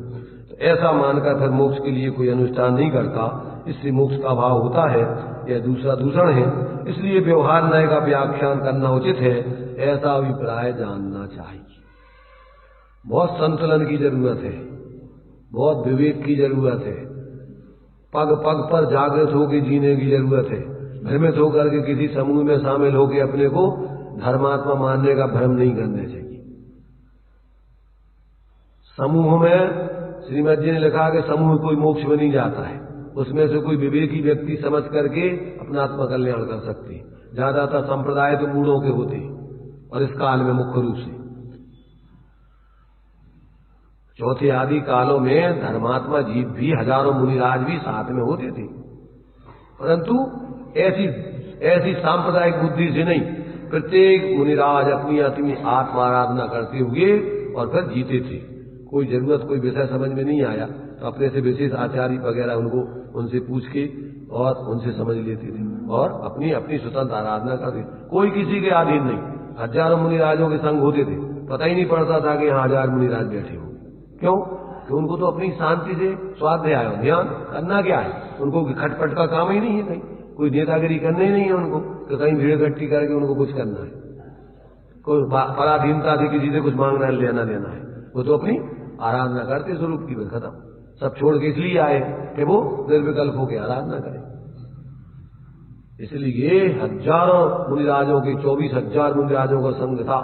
A: तो ऐसा मानकर फिर मोक्ष के लिए कोई अनुष्ठान नहीं करता, इससे मोक्ष का भाव होता है, यह दूसरा दूषण है। इसलिए व्यवहार न्याय का व्याख्यान करना उचित है, ऐसा अभिप्राय जानना चाहिए। बहुत संतुलन की जरूरत है, बहुत विवेक की जरूरत है, पग पग पर जागृत होकर जीने की जरूरत है। भ्रमित होकर के किसी समूह में शामिल होकर अपने को धर्मात्मा मानने का भ्रम नहीं करने चाहिए। समूह में श्रीमद जी ने लिखा कि समूह कोई मोक्ष में नहीं जाता है, उसमें से कोई विवेकी व्यक्ति समझ करके अपना आत्मा कल्याण कर सकते हैं। ज्यादातर संप्रदाय तो मूढ़ों के होते हैं, और इस काल में मुख्य रूप से चौथे आदि कालों में धर्मात्मा जीव भी हजारों मुनिराज भी साथ में होते थे, परंतु ऐसी सांप्रदायिक बुद्धि से नहीं। प्रत्येक मुनिराज अपनी अपनी आत्मा आराधना करते हुए और फिर जीते थे। कोई जरूरत कोई विषय समझ में नहीं आया तो अपने से विशेष आचार्य वगैरह उनको उनसे पूछ के और उनसे समझ लेते थे और अपनी अपनी स्वतंत्र आराधना करते। कोई किसी के अधीन नहीं। हजारों मुनिराजों के संग होते थे, पता ही नहीं पड़ता था कि यहाँ 1000 मुनिराज बैठे हो। क्यों? कि उनको तो अपनी शांति से स्वाध्याय ध्यान करना क्या है, उनको खटपट का काम ही नहीं है, कहीं कोई नेतागिरी करना ही नहीं है उनको कि कहीं भीड़ इकट्ठी करके उनको कुछ करना है, कोई पराधीनता से किसी से कुछ मांगना लेना देना है। वो तो अपनी आराधना करते स्वरूप की, बस खत्म। सब छोड़ के इसलिए आए कि वो निर्विकल्प होकर आराधना करें। इसलिए हजारों मुनिराजों के 24,000 मुनिराजों का संघ था।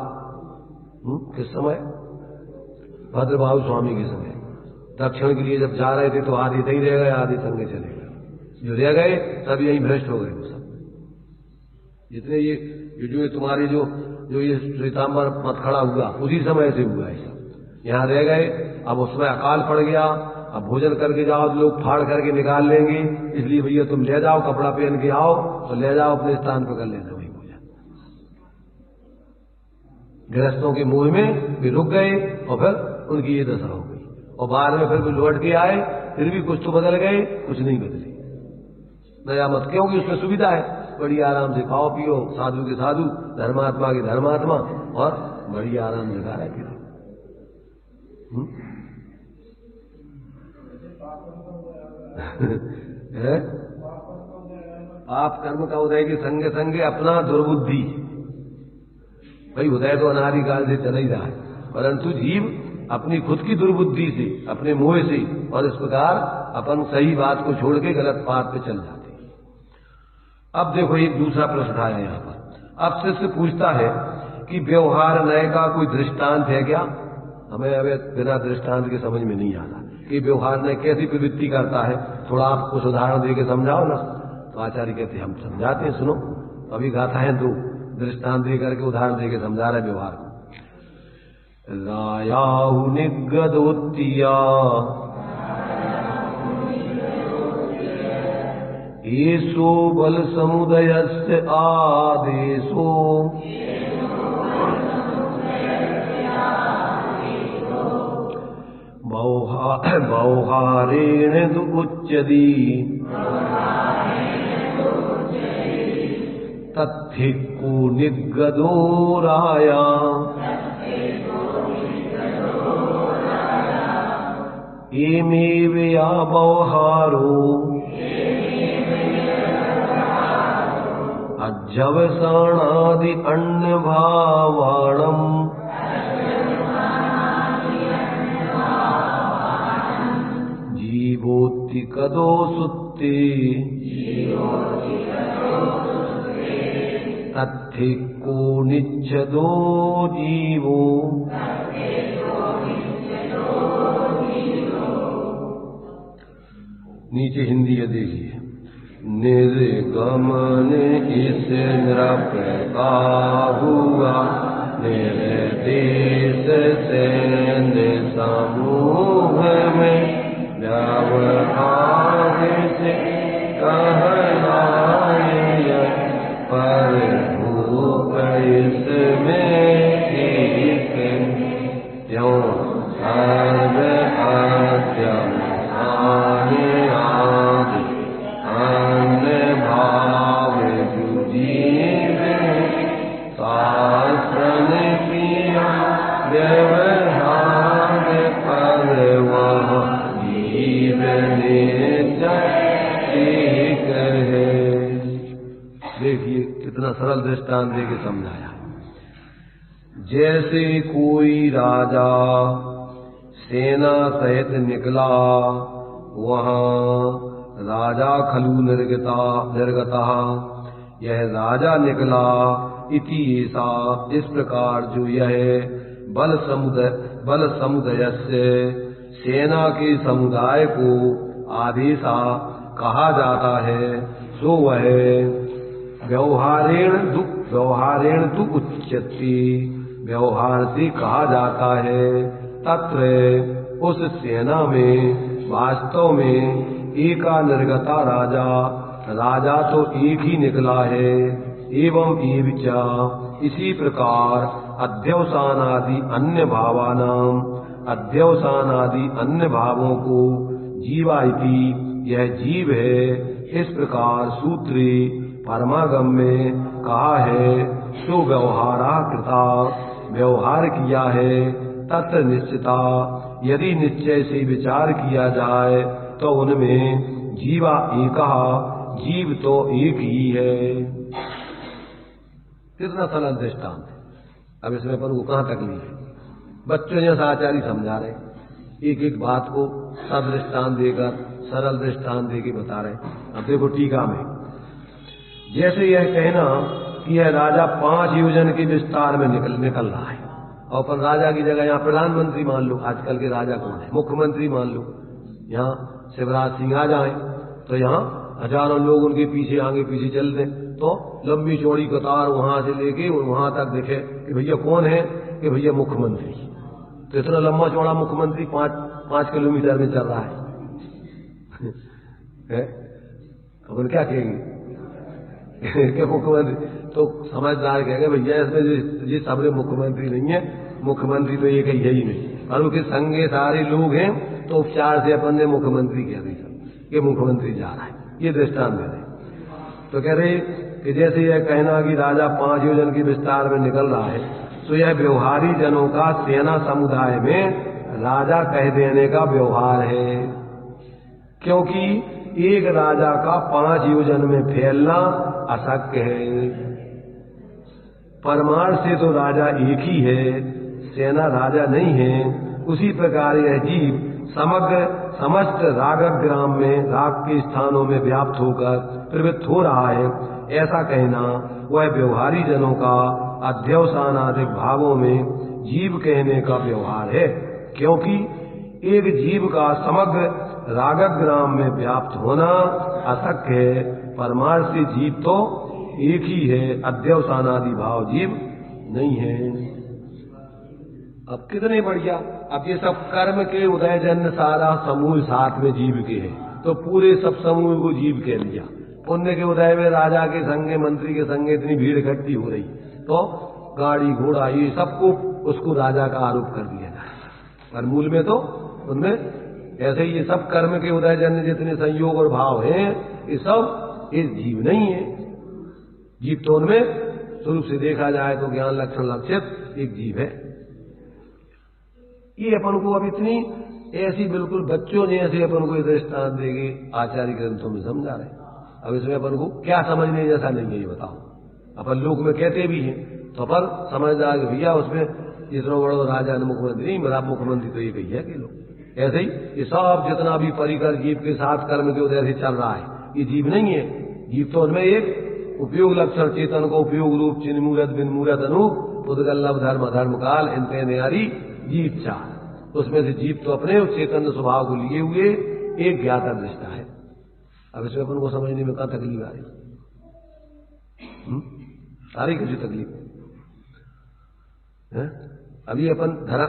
A: किस समय? भद्रभाव स्वामी के समय। दक्षिण के लिए जब जा रहे थे तो आधे नहीं रह गए, आधे संगे चले गए। जो रह गए सब यही भ्रष्ट हो गए। वो सब जितने ये तुम्हारे जो ये श्वेतांबर मत खड़ा हुआ उसी समय से हुआ है। सब यहाँ रह गए, अब उसमें अकाल पड़ गया। अब भोजन करके जाओ तो लोग फाड़ करके निकाल लेंगे, इसलिए भैया तुम ले जाओ, कपड़ा पहन के आओ तो ले जाओ अपने स्थान पर कर लेना वही भोजन। गृहस्थों के मुंह में भी रुक गए और फिर उनकी ये दशा हो गई। और बाद में फिर भी लौट के आए, फिर भी कुछ तो बदल गए, कुछ नहीं बदले। नया मत, क्योंकि उसमें सुविधा है, बड़ी आराम से खाओ पियो, साधु के साधु, धर्मात्मा के धर्मात्मा, और बड़ी आराम से खा रहे। आप कर्म का उदय के संगे संगे अपना दुर्बुद्धि, भाई उदय तो अनादिकाल से चल ही रहा है, परंतु जीव अपनी खुद की दुर्बुद्धि से, अपने मोह से, और इस प्रकार अपन सही बात को छोड़ के गलत बात पे चल जाते हैं। अब देखो एक दूसरा प्रश्न आया यहाँ पर। अब शिष्य पूछता है कि व्यवहार न्याय का कोई दृष्टांत है क्या? हमें अब बिना दृष्टांत के समझ में नहीं आता कि व्यवहार न्याय कैसी प्रवृत्ति करता है, थोड़ा आप कुछ उदाहरण दे के समझाओ ना। तो आचार्य कहते हम समझाते हैं, सुनो। अभी गाथा है तो दृष्टांत दे करके उदाहरण दे के समझा रहे व्यवहार को। रायाहु निगदोत्तिया एसो बल समुदयस्य आदेशो व्यवहारेण तु उच्यते तत्थिक्को निगदो राया एमेव या व्यवहारो अज्जवसाणादि अन्य भावाणम् जीवोत्ति कदो सुत्ते तत्थिक्को निच्छदो जीवो। नीचे हिंदी है देखिए। निर्गमन इस नृप का हुआ निर्देश सैन्य समूह में व्यवहार से कहना पर भूप इसमें एक त्यों सर्व अद्यम आने आदि अन्य भाव जीव शासन किया व्यवहार पर वहाँ जीवने ठीक है। देखिए कितना सरल दृष्टांत देके समझाया। जैसे कोई राजा सेना सहित निकला, वहाँ राजा खलु निर्गता यह राजा निकला इति ऐसा इस प्रकार जो यह बल समुदाय से सेना के समुदाय को आदेशा कहा जाता है, सो वह व्यवहारेण तु उच्यते व्यवहार से कहा जाता है। तत्र उस सेना में वास्तव में एका निर्गता राजा तो एक ही निकला है। एवं एवचा इसी प्रकार अध्यवसानादि अन्य भावों को जीवाइति यह जीव है, इस प्रकार सूत्रे परमागम में कहा है। सो व्यवहारा कृता व्यवहार किया है। तत्र निश्चिता यदि निश्चय से विचार किया जाए तो उनमें जीवा एका जीव तो एक ही है। कितना सरल दृष्टांत है। अब इसमें अपन को कहाँ तकलीफ है? बच्चों जैसा आचार्य समझा रहे, एक एक बात को सब दृष्टांत देकर सरल दृष्टांत देके बता रहे। अब देखो टीका में जैसे यह कहना कि यह राजा 5 योजन के विस्तार में निकल रहा है, और अपन राजा की जगह यहाँ प्रधानमंत्री मान लो, आजकल के राजा कौन है, मुख्यमंत्री मान लो, यहाँ शिवराज सिंह आ जाए तो यहाँ हजारों लोग उनके पीछे आगे पीछे चल दें, तो लंबी चौड़ी कतार वहां से लेके वहां तक दिखे कि भैया कौन है, कि भैया मुख्यमंत्री। तो इतना लंबा चौड़ा मुख्यमंत्री 5 किलोमीटर में चल रहा है अपन क्या कहेंगे क्या मुख्यमंत्री? तो समझदार कहेंगे भैया इसमें ये सबरे मुख्यमंत्री नहीं है, मुख्यमंत्री तो एक ही नहीं, और उनके संगे सारे लोग हैं, तो उपचार से अपन ने मुख्यमंत्री कह दी कि मुख्यमंत्री जा रहा है। ये दृष्टांत दे रहे। तो कह रहे कि जैसे यह कहना कि राजा 5 योजन के विस्तार में निकल रहा है, तो यह व्यवहारी जनों का सेना समुदाय में राजा कह देने का व्यवहार है, क्योंकि एक राजा का 5 योजन में फैलना अशक्य है। परमार्थ से तो राजा एक ही है, सेना राजा नहीं है। उसी प्रकार यह जीव समस्त रागग्राम में राग के स्थानों में व्याप्त होकर प्रवृत्त हो रहा है, ऐसा कहना वह व्यवहारी जनों का अध्यवसानादिक भावों में जीव कहने का व्यवहार है, क्योंकि एक जीव का समग्र रागग्राम में व्याप्त होना अशक्य है। परमार्थ से जीव तो एक ही है, अध्यवसानादि भाव जीव नहीं है। अब कितने बढ़िया, अब ये सब कर्म के उदय जन्य सारा समूह साथ में जीव के है, तो पूरे सब समूह को जीव कह लिया। पुण्य के उदय में राजा के संगे मंत्री के संगे इतनी भीड़ इकट्ठी हो रही, तो गाड़ी घोड़ा ये सबको उसको राजा का आरोप कर दिया जाए, पर मूल में तो उनमें ऐसे ही ये सब कर्म के उदय जन्य जितने संयोग और भाव हैं, ये सब इस जीव नहीं है। जीव तो उनमें स्वरूप से देखा जाए तो ज्ञान लक्षण लक्षित एक जीव है। ये अपन को अब इतनी ऐसी बिल्कुल बच्चों जैसे अपन को दृष्टांत देंगे आचार्य ग्रंथों में समझा रहे। अब इसमें अपन को क्या समझने जैसा नहीं है ये बताओ। अपन लोग में कहते भी हैं तो अपन समझदार भैया उसमें इतना बड़ा राजा ने मुख्यमंत्री, मेरा मुख्यमंत्री तो ये कही है कि लोग ऐसे ही ये सब जितना भी परिकर जीव के साथ कर्म के उदय से चल रहा है, ये जीव नहीं है। जीव तो उनमें एक उपयोग लक्षण चेतन को उपयोग रूप चिन्ह मूर्त बिन मूर्त अनूप उदगल्लभ धर्म धर्म काल इनते न्यारी जीव चाह, उसमें से जीव तो अपने उस चेतन स्वभाव को लिए हुए एक ज्ञाता दृष्टा है। अब इसमें अपन को समझने में क्या तकलीफ आ रही? सारी कैसी तकलीफ है? अब ये अपन धर्म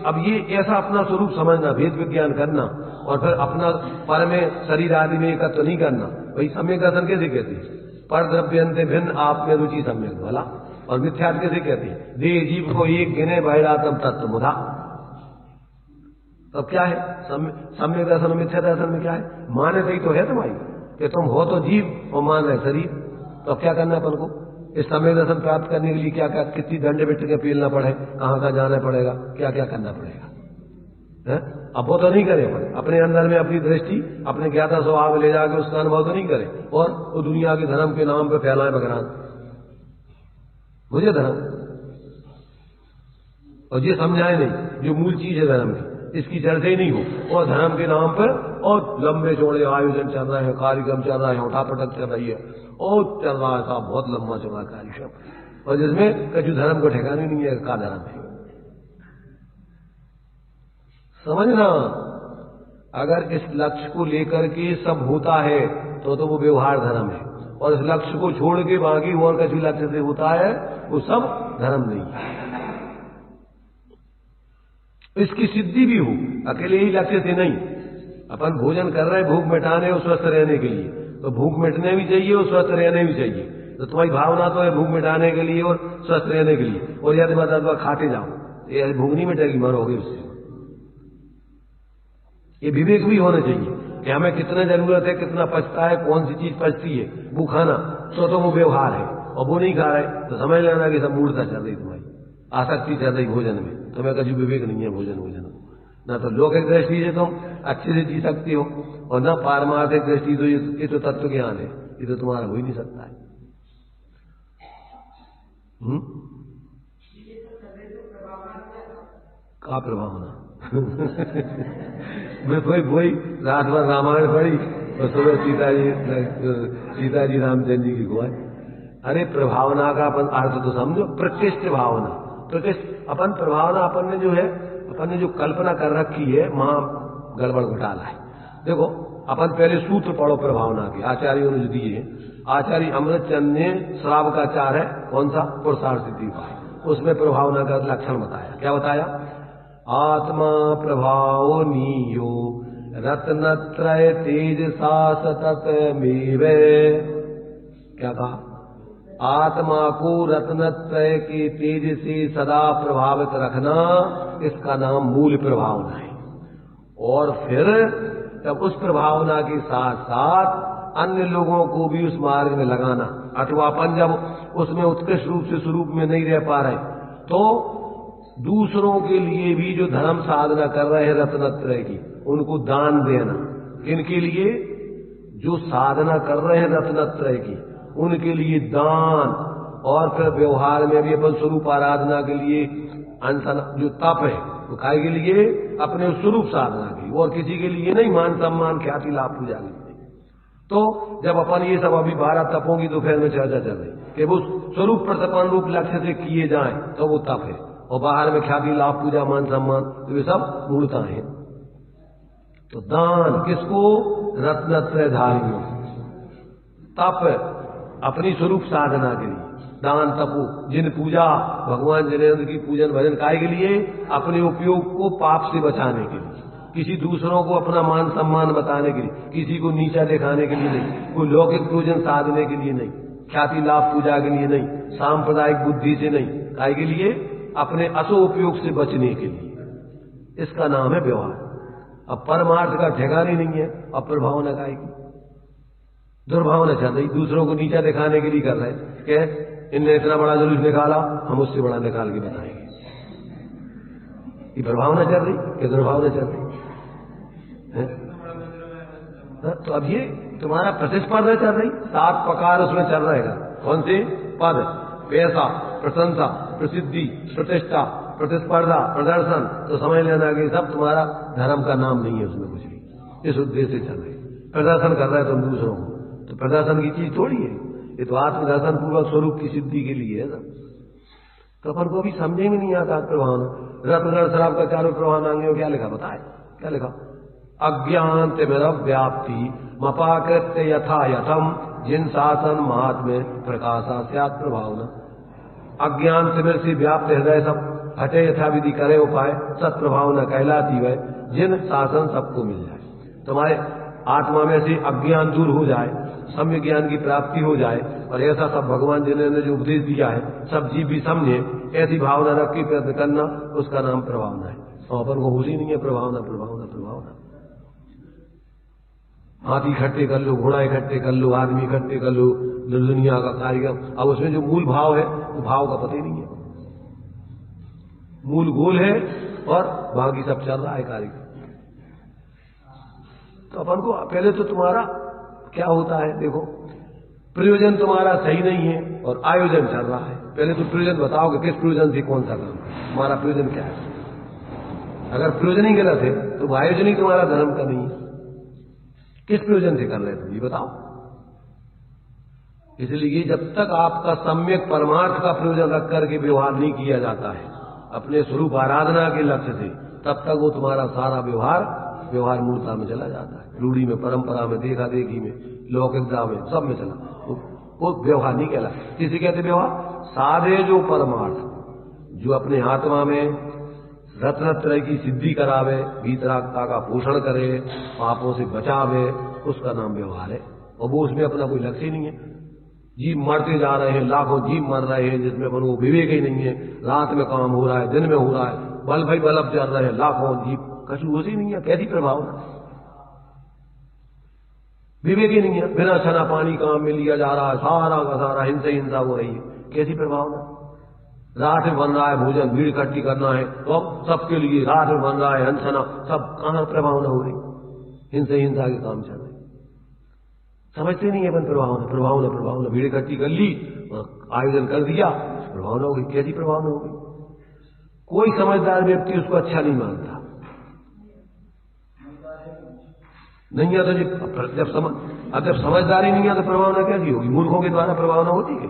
A: अब ये ऐसा अपना स्वरूप समझना, भेद विज्ञान करना, और फिर अपना पर में शरीर आदि में एकत्व नहीं करना, वही सम्यक दर्शन कैसे कहते हैं? पर द्रव्यंते भिन्न आप में रुचि सम्यक भला। और मिथ्या कैसे कहते हैं? देह जीव को एक गिने बहिरा तब तत्व मुधा। तब क्या है? सम्यक दर्शन मिथ्या दर्शन में क्या है? माने ही तो है तुम्हारी कि तुम हो तो जीव और मान रहे शरीर। तो अब क्या करना अपन को? इस सम्यक दर्शन प्राप्त करने के लिए क्या क्या कितनी दंड बिठ के पेलना पड़े, कहाँ कहाँ जाना पड़ेगा, क्या क्या करना पड़ेगा है? अब वो तो नहीं करे अपन अपने अंदर में अपनी दृष्टि अपने ज्ञाता स्वभाव में ले जाके उसका अनुभव तो नहीं करे और वो दुनिया के धर्म के नाम पे फैलाए बगरान मुझे धर्म। और ये समझाए नहीं जो मूल चीज है धर्म की, इसकी चर्चा ही नहीं हो और धर्म के नाम पर और लंबे चौड़े आयोजन चल रहे हैं, कार्यक्रम चल रहा है, उठापटक चल रही है और चल रहा है साहब बहुत लंबा चौड़ा कार्यक्रम, और जिसमें कछु धर्म को ठिकाने नहीं है का धर्म है। समझना, अगर इस लक्ष्य को लेकर के सब होता है तो वो व्यवहार धर्म है, और इस लक्ष्य को छोड़ के बाकी और किसी लक्ष्य से होता है वो सब धर्म नहीं है। इसकी सिद्धि भी हो अकेले ही लक्ष्य से नहीं। अपन भोजन कर रहे हैं भूख मिटाने और स्वस्थ रहने के लिए, तो भूख मिटने भी चाहिए और स्वस्थ रहने भी चाहिए। तो तुम्हारी भावना तो है भूख मिटाने के लिए और स्वस्थ रहने के लिए, और यदि मतलब खाते जाओ ये भूख नहीं मिटेगी, मरोगे उससे। ये विवेक भी होना चाहिए कि हमें कितना जरूरत है, कितना पचता है, कौन सी चीज पचती है, वो खाना तो वो व्यवहार है, और वो नहीं खा रहे तो समझ लेना कि सब मूर्खता चल रही, तुम्हारी आसक्ति चल रही भोजन में, तुम्हें कभी विवेक नहीं है भोजन ना तो लौकिक दृष्टि से तुम अच्छे से जी सकती हो और ना पारमार्थिक दृष्टि। तो ये तो तत्व ज्ञान है, ये तो तुम्हारा हो ही नहीं सकता है। का प्रभावना मैं वही रात भर रामायण पढ़ी और सुबह सीता जी रामचंद्र जी की गुआई। अरे प्रभावना का अपन अर्थ तो समझो, प्रकृष्ट भावना। प्रकृष्ट अपन प्रभावना अपन ने जो है अपन ने जो कल्पना कर रखी है वहां गड़बड़ घोटाला है। देखो अपन पहले सूत्र पढ़ो प्रभावना के, आचार्यों ने जो दिए हैं। आचार्य अमृतचंद ने श्राव का चार है कौन सा, पुरुषार्थ सिद्धि उपाय, उसमें प्रभावना का लक्षण बताया। क्या बताया? आत्मा प्रभाव नीयो रत्नत्रय तेजसा सतत मेवे। क्या कहा? आत्मा को रत्नत्रय के तेज से सदा प्रभावित रखना, इसका नाम मूल प्रभावना है। और फिर तब उस प्रभावना के साथ साथ अन्य लोगों को भी उस मार्ग में लगाना, अथवा अपन जब उसमें उत्कृष्ट रूप से स्वरूप में नहीं रह पा रहे तो दूसरों के लिए भी जो धर्म साधना कर रहे हैं रत्नत्रय की, उनको दान देना। किनके लिए? जो साधना कर रहे हैं रत्नत्रय की, उनके लिए दान। और फिर व्यवहार में भी अपन स्वरूप आराधना के लिए अनशन जो तप है वो काय के लिए? अपने स्वरूप साधना की, और किसी के लिए नहीं, मान सम्मान ख्याति लाभ पूजा के लिए। तो जब अपन ये सब अभी 12 तपों की दोपहर में चर्चा चल रही कि वो स्वरूप प्रतपन रूप लक्ष्य से किए जाए तो वो तप है, और बाहर में ख्याति लाभ पूजा मान सम्मान तो ये सब मूर्ता है। तो दान किसको? रत्नत्रय धारियों। तप अपनी स्वरूप साधना के लिए दान तपो, जिन पूजा भगवान जिनेन्द्र की पूजन भजन काय के लिए? अपने उपयोग को पाप से बचाने के लिए, किसी दूसरों को अपना मान सम्मान बताने के लिए, किसी को नीचा दिखाने के लिए नहीं, कोई लौकिक पूजन साधने के लिए नहीं, ख्याति लाभ पूजा के लिए नहीं, सांप्रदायिक बुद्धि से नहीं, काय के लिए? अपने असो उपयोग से बचने के लिए। इसका नाम है व्यवहार। अब परमार्थ का ठिकाना नहीं है, अब प्रभावना काय की? दुर्भावना चल रही, दूसरों को नीचा दिखाने के लिए कर रहे कि इनने इतना बड़ा जुलूस निकाला, हम उससे बड़ा निकाल के बताएंगे। ये प्रभावना चल रही कि दुर्भावना चल रही है? तो अब ये तुम्हारा प्रतिस्पर्धा चल रही, 7 प्रकार उसमें चल रहेगा। कौन से? पद, पैसा, प्रशंसा, प्रसिद्धि, प्रतिष्ठा, प्रतिस्पर्धा, प्रदर्शन। तो समझ लेना कि सब तुम्हारा धर्म का नाम नहीं है, उसमें कुछ भी इस उद्देश्य से चल रही। प्रदर्शन कर रहे तुम दूसरों को, तो प्रदर्शन की चीज थोड़ी है, ये तो आत्मदर्शन पूर्वक स्वरूप की सिद्धि के लिए है ना। तो अपन को भी समझे में नहीं आता प्रभावना। रत्न शराब का चारों प्रभावनांगों क्या लिखा बताए? क्या लिखा? अज्ञान तिमिर व्याप्ति मपाकृत्य यथा यथम जिन शासन महात्म्य प्रकाशा स्यात् प्रभावना। अज्ञान तिमिर से व्याप्त हृदय सब हटे यथा विधि करे उपाय सत प्रभावना कहलाती है, जिन शासन सबको मिल जाए। तुम्हारे आत्मा में से अज्ञान दूर हो जाए, सम्यक ज्ञान की प्राप्ति हो जाए और ऐसा सब भगवान जिन्होंने जो उपदेश दिया है सब जीव भी समझे, ऐसी भावना रख के प्रयत्न करना, उसका नाम प्रभावना है। और अपन को होश ही नहीं है प्रभावना प्रभावना प्रभावना। हाथी इकट्ठे कर लो, घोड़ा इकट्ठे कर लो, आदमी इकट्ठे कर लो, दुनिया का कार्यक्रम, अब उसमें जो मूल भाव है वो भाव का पता ही नहीं है। मूल गोल है और बाकी सब चल रहा है कार्यक्रम। तो अपन को पहले तो तुम्हारा क्या होता है, देखो प्रयोजन तुम्हारा सही नहीं है और आयोजन चल रहा है। पहले तो प्रयोजन बताओ कि किस प्रयोजन से कौन सा काम, तुम्हारा प्रयोजन क्या है। अगर प्रयोजन ही गलत है तो आयोजन ही तुम्हारा धर्म का नहीं है। किस प्रयोजन से कर रहे थे ये बताओ। इसलिए जब तक आपका सम्यक परमार्थ का प्रयोजन रख करके व्यवहार नहीं किया जाता है अपने स्वरूप आराधना के लक्ष्य से, तब तक वो तुम्हारा सारा व्यवहार मूर्ता में चला जाता है। रूढ़ी में, परंपरा में, देखा देखी में, लौकिकता में, सब में चला, वो व्यवहार नहीं कहला। किसी कहते व्यवहार साधे जो परमार्थ जो अपने आत्मा में रत्नत्रय की सिद्धि करावे, भीतरात्मा का पोषण करे, पापों से बचावे, उसका नाम व्यवहार है। और वो उसमें अपना कोई लक्ष्य ही नहीं है। जीव मरते जा रहे हैं, लाखों जीव मर रहे हैं जिसमें अपन को विवेक ही नहीं है। रात में काम हो रहा है, दिन में हो रहा है, बल भाई बल्ब चल रहे हैं, लाखों जीव, कछु होश ही नहीं है। कैसी प्रभावना, विवेक ही नहीं है। बिना छना पानी काम में लिया जा रहा है, सारा का सारा हिंसा हो रही है। कैसी प्रभावना। रात में बन रहा है भोजन, भीड़ इकट्ठी करना है तो सबके लिए रात में बन रहा है अनछना, सब कहां प्रभावना हो रही, हिंसा के काम चल रहे। समझते नहीं है अपन प्रभावना भीड़ इकट्ठी कर ली, आयोजन कर दिया, प्रभावना हो गई। कैसी प्रभावना हो गई। कोई समझदार व्यक्ति उसको अच्छा नहीं मानता नहीं है। तो जब समझदारी नहीं है तो प्रभावना कैसी होगी। मूर्खों के द्वारा प्रभावना होती है,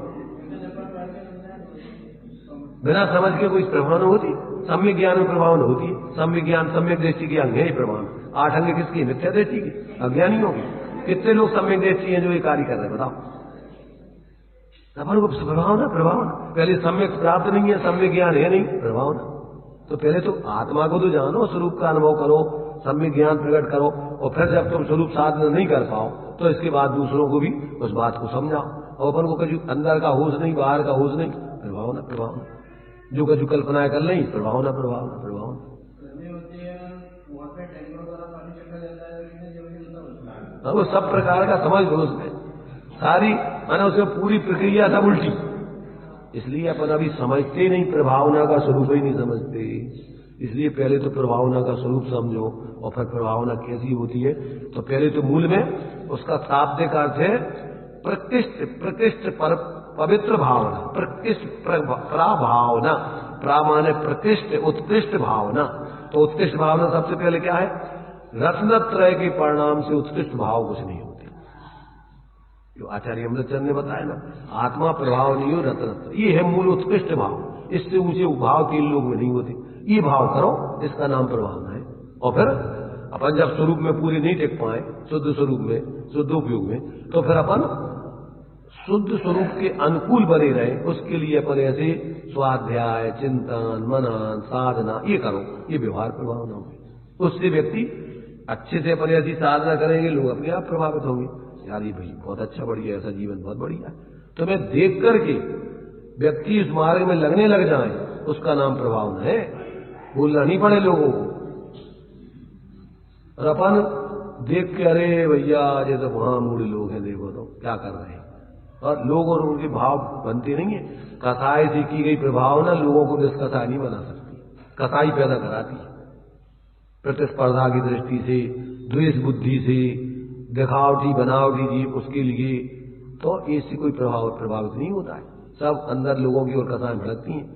A: बिना समझ के कोई प्रभावना होती। सम्यक ज्ञान में प्रभावना होती है। सम्यक ज्ञान, सम्यक दृष्टि के अंग है ही प्रभावना। 8 अंग किसकी, मिथ्या दृष्टि की, अज्ञानियों की। कितने लोग सम्यक दृष्टि हैं जो ये कार्य कर रहे हैं बताओ। अपन को प्रभावना पहले सम्यक प्राप्त नहीं है, सम्यक ज्ञान है नहीं, प्रभावना। तो पहले तो आत्मा को तो जानो, स्वरूप का अनुभव करो, सम्यक ज्ञान प्रकट करो, और फिर जब तुम स्वरूप साधना नहीं कर पाओ तो इसके बाद दूसरों को भी उस बात को समझाओ। और अपन को कभी अंदर का होश नहीं, बाहर का होश नहीं, प्रभावना जो कछु कल्पनाएं कर ली, प्रभावना। वो सब प्रकार का समझ दो उसमें, सारी माने उसमें पूरी प्रक्रिया सब उल्टी। इसलिए अपन अभी समझते नहीं, प्रभावना का स्वरूप ही नहीं समझते। इसलिए पहले तो प्रभावना का स्वरूप समझो और फिर प्रभावना कैसी होती है। तो पहले तो मूल में उसका शाब्दिक अर्थ है प्रकृष्ट पवित्र भावना, प्रकृष्ट प्राभावना। प्रा माने प्रकृष्ट, उत्कृष्ट भावना। तो उत्कृष्ट भावना सबसे पहले क्या है, रत्नत्रय के परिणाम से उत्कृष्ट भाव कुछ नहीं होते। जो आचार्य अमृतचंद ने बताया ना, आत्मा प्रभाव नहीं हो, रत्नत्रय ये है मूल उत्कृष्ट भाव। इससे ऊंचे भाव 3 लोग में नहीं होते। ये भाव करो, इसका नाम प्रभावना है। और फिर अपन जब स्वरूप में पूरी नहीं टिक पाए, शुद्ध स्वरूप में, शुद्ध उपयोग में, तो फिर अपन शुद्ध स्वरूप के अनुकूल बने रहे, उसके लिए अपन ऐसे स्वाध्याय, चिंतन, मनन, साधना ये करो। ये व्यवहार प्रभावना होगी। उससे व्यक्ति अच्छे से अपन ऐसी साधना करेंगे, लोग अपने आप प्रभावित होंगे। यार ये भाई बहुत अच्छा, बढ़िया, ऐसा जीवन बहुत बढ़िया। तो मैं देख करके व्यक्ति उस मार्ग में लगने लग जाए, उसका नाम प्रभावना है। बोलना नहीं पड़े लोगों को। और अपन देख के अरे भैया ये तो वहां मूड लोग हैं, देखो तो क्या कर रहे हैं, और लोग और उनके भाव बनते नहीं है। कसाई से की गई प्रभावना लोगों को निष्कसाई नहीं बना सकती, कसाई पैदा कराती है। प्रतिस्पर्धा की दृष्टि से, द्वेष बुद्धि से, दिखावटी बनावटी जीव उसके लिए, तो इससे कोई प्रभावित नहीं होता है। सब अंदर लोगों की ओर कसाई भड़कती हैं।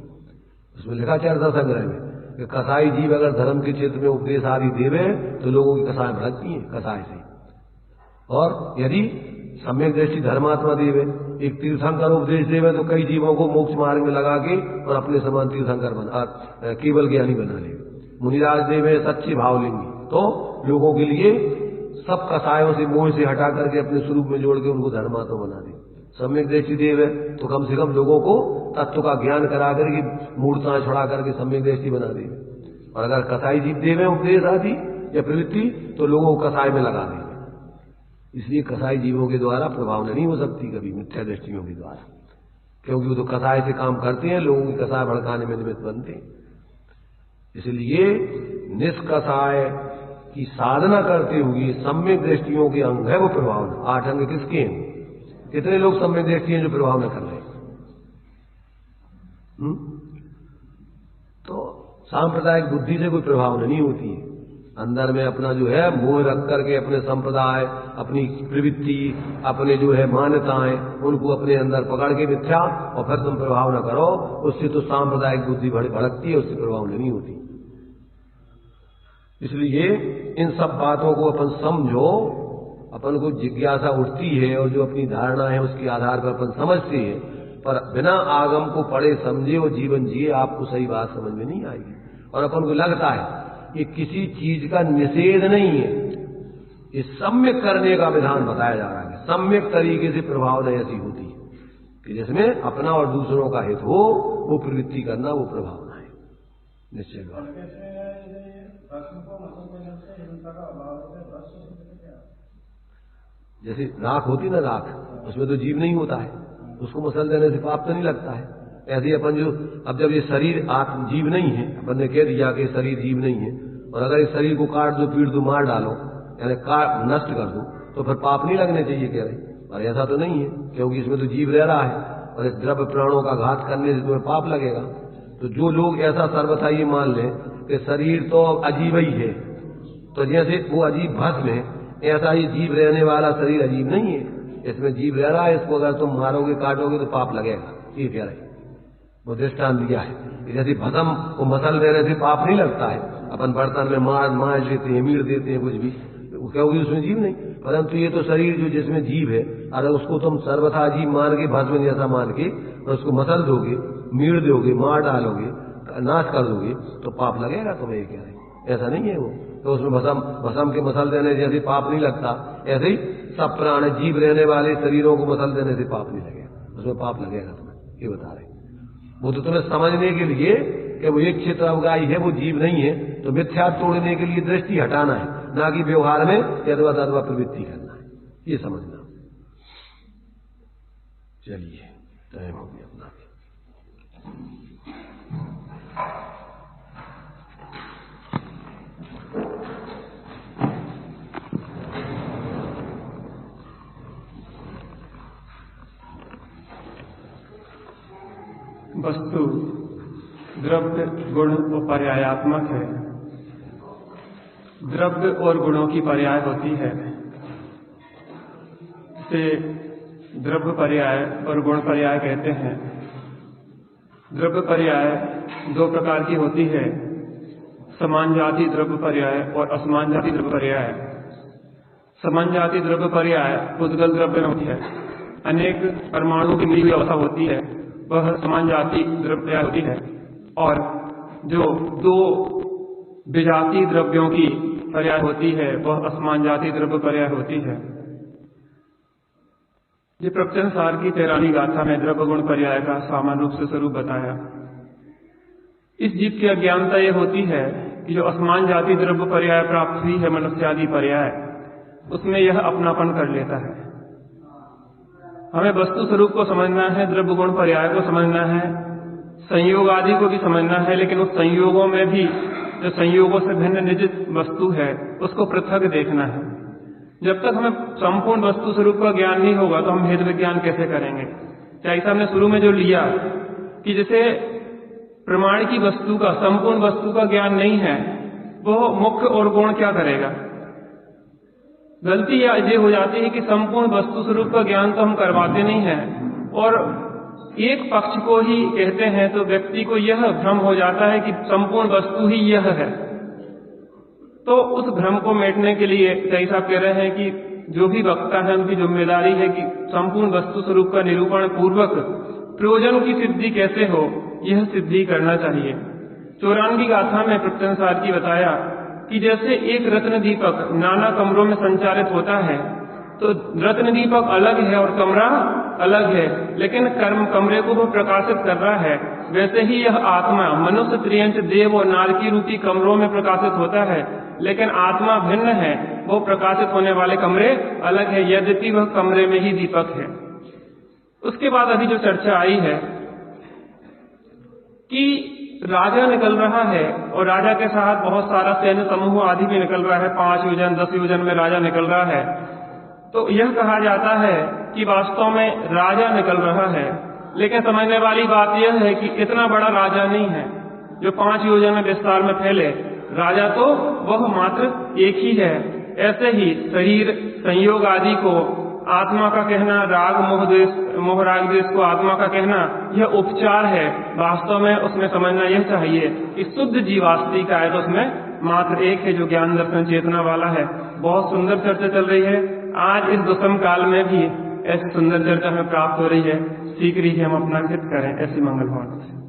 A: उसमें लिखा चर्चा संग्रह में कि कसाई जीव अगर धर्म के क्षेत्र में उपदेश आदि देवे तो लोगों की कसाई भड़कती हैं कसाई से। और यदि सम्यक दृष्टि धर्मात्मा देवे, एक तीर्थंकर उपदेश देवे तो कई जीवों को मोक्ष मार्ग में लगा के और अपने समान तीर्थंकर बना, केवल ज्ञानी बना ले। मुनिराज देवे सच्चे भाव लेंगे तो लोगों के लिए सब कसायों से, मोह से हटा करके अपने स्वरूप में जोड़ के उनको धर्मात्मा बना दे। सम्यक दृष्टि देव है तो कम से कम लोगों को तत्व का ज्ञान करा करके मूर्ताएं छुड़ा करके सम्यक दृष्टि बना दे। और अगर कसाई जीव देवे उपदेश आदि या प्रवृत्ति तो लोगों को कसाई में लगा देंगे। इसलिए कसाई जीवों के द्वारा प्रभाव नहीं हो सकती कभी मिथ्या दृष्टियों के द्वारा, क्योंकि वो तो कसाय से काम करते हैं, लोगों की कसाय भड़काने में निमित्त बनते हैं। इसलिए निष्कसाय की साधना करते हुए सम्यक दृष्टियों के अंग है वो प्रभाव न। 8 अंग किसके हैं? कितने लोग सम्यक दृष्टि हैं जो प्रभाव न कर रहे हैं? तो सांप्रदायिक बुद्धि से कोई प्रभाव नहीं होती है। अंदर में अपना जो है मोह रख करके अपने संप्रदाय, अपनी प्रवृत्ति, अपने जो है मान्यताएं, उनको अपने अंदर पकड़ के मिथ्या और फिर तुम प्रभाव न करो, उससे तो सांप्रदायिक बुद्धि भड़कती है, उससे प्रभाव नहीं होती। इसलिए इन सब बातों को अपन समझो, अपन को जिज्ञासा उठती है और जो अपनी धारणा है उसके आधार पर अपन समझते हैं, पर बिना आगम को पढ़े समझे और जीवन जिए आपको सही बात समझ में नहीं आएगी। और अपन को लगता है ये किसी चीज का निषेध नहीं है, ये सम्यक करने का विधान बताया जा रहा है। सम्यक तरीके से प्रभावना ऐसी होती है कि जिसमें अपना और दूसरों का हित हो, वो प्रवृत्ति करना वो प्रभावना है निश्चय बात। जैसे राख होती ना, राख उसमें तो जीव नहीं होता है, उसको मसल देने से पाप तो नहीं लगता है। ऐसे ही अपन जो अब जब ये शरीर आत्म जीव नहीं है, अपन ने कह दिया कि शरीर जीव नहीं है, और अगर इस शरीर को काट दो, पीट दो, मार डालो, यानी काट नष्ट कर दो, तो फिर पाप नहीं लगने चाहिए कह रहे। और ऐसा तो नहीं है, क्योंकि इसमें तो जीव रह रहा है और इस द्रव्य प्राणों का घात करने से तुम्हें पाप लगेगा। तो जो लोग ऐसा सर्वथा ये मान लें कि शरीर तो अजीब ही है, तो जैसे वो अजीब भस्म है, ऐसा ही जीव रहने वाला शरीर अजीब नहीं है, इसमें जीव रह रहा है, इसको अगर तुम मारोगे काटोगे तो पाप लगेगा, ये कह रहे। वो दृष्टांत दिया है। जैसे भस्म को मसल देने से पाप नहीं लगता है, अपन बर्तन में मार देते हैं, मीट देते हैं, कुछ भी, क्योंकि उसमें जीव नहीं। परंतु ये तो शरीर जो जिसमें जीव है, अगर उसको तुम सर्वथा जीव मान के, भस्म जैसा मान के, और उसको मसल दोगे, मीट दोगे, मार डालोगे, नाश कर दोगे, तो पाप लगेगा तुम्हें, ये कह रहे। ऐसा नहीं है वो, तो उसमें भस्म के मसल देने जैसे पाप नहीं लगता, ऐसे ही सब प्राण जीव रहने वाले शरीरों को मसल देने से पाप नहीं लगेगा, उसमें पाप लगेगा तुम्हें, ये बता रहे। वो तो तुम्हें समझने के लिए कि वो एक क्षेत्र अवगाही है, वो जीव नहीं है, तो मिथ्या तोड़ने के लिए दृष्टि हटाना है, ना कि व्यवहार में यदवा तदवा प्रवृत्ति करना है, ये समझना। चलिए टाइम हो गया अपना।
B: वस्तु द्रव्य, गुण और पर्यायात्मक है। द्रव्य और गुणों की पर्याय होती है, इसे द्रव्य पर्याय और गुण पर्याय कहते हैं। द्रव्य पर्याय 2 प्रकार की होती है, समान जाति द्रव्य पर्याय और असमान जाति द्रव्य पर्याय। समान जाति द्रव्य पर्याय उद्गल द्रव्य में होती है, अनेक परमाणु की मिली हुई अवस्था होती है, वह समान जाति द्रव्य पर्याय होती है। और जो 2 विजातीय द्रव्यों की पर्याय होती है, वह असमान जाति द्रव्य पर्याय होती है। ये प्रवचन सार की 13वीं गाथा में द्रव्य गुण पर्याय का सामान्य रूप से स्वरूप बताया। इस जीव की अज्ञानता यह होती है कि जो असमान जाति द्रव्य पर्याय प्राप्त हुई है, मनुष्यादि पर्याय, उसमें यह अपनापन कर लेता है। हमें वस्तु स्वरूप को समझना है, द्रव्य गुण पर्याय को समझना है, संयोग आदि को भी समझना है, लेकिन उस संयोगों में भी जो संयोगों से भिन्न निज वस्तु है उसको पृथक देखना है। जब तक हमें संपूर्ण वस्तु स्वरूप का ज्ञान नहीं होगा तो हम भेद विज्ञान कैसे करेंगे। जैसा हमने शुरू में जो लिया कि जैसे प्रमाण की वस्तु का, संपूर्ण वस्तु का ज्ञान नहीं है, वो मुख्य और गौण क्या करेगा। गलती ये हो जाती है कि संपूर्ण वस्तु स्वरूप का ज्ञान तो हम करवाते नहीं हैं और एक पक्ष को ही कहते हैं, तो व्यक्ति को यह भ्रम हो जाता है कि संपूर्ण वस्तु ही यह है। तो उस भ्रम को मिटाने के लिए जैसा कह रहे हैं कि जो भी वक्ता है उनकी जिम्मेदारी है कि संपूर्ण वस्तु स्वरूप का निरूपण पूर्वक प्रयोजन की सिद्धि कैसे हो, यह सिद्धि करना चाहिए। 54वीं गाथा में प्रवचन सार की बताया कि जैसे एक रत्न दीपक नाना कमरों में संचालित होता है, तो रत्न दीपक अलग है और कमरा अलग है, लेकिन कर्म कमरे को वो प्रकाशित कर रहा है। वैसे ही यह आत्मा मनुष्य, त्रियंच, देव और नारकी रूपी कमरों में प्रकाशित होता है, लेकिन आत्मा भिन्न है, वो प्रकाशित होने वाले कमरे अलग है, यद्यपि वह कमरे में ही दीपक है। उसके बाद अभी जो चर्चा आई है कि राजा निकल रहा है और राजा के साथ बहुत सारा सैन्य समूह आदि भी निकल रहा है, 5 योजन 10 योजन में राजा निकल रहा है। तो यह कहा जाता है कि वास्तव में राजा निकल रहा है, लेकिन समझने वाली बात यह है कि इतना बड़ा राजा नहीं है जो 5 योजन में विस्तार में फैले। राजा तो वह मात्र एक ही है। ऐसे ही शरीर संयोग आदि को आत्मा का कहना, राग मोह राग द्वेष को आत्मा का कहना, यह उपचार है। वास्तव में उसमें समझना यह चाहिए कि शुद्ध जीवास्ती का है तो उसमें मात्र एक है जो ज्ञान दर्शन चेतना वाला है। बहुत सुंदर चर्चा चल रही है। आज इस दुष्म काल में भी ऐसी सुंदर चर्चा हमें प्राप्त हो रही है। शीघ्र ही हम अपना हित करें। ऐसी मंगल भावना से।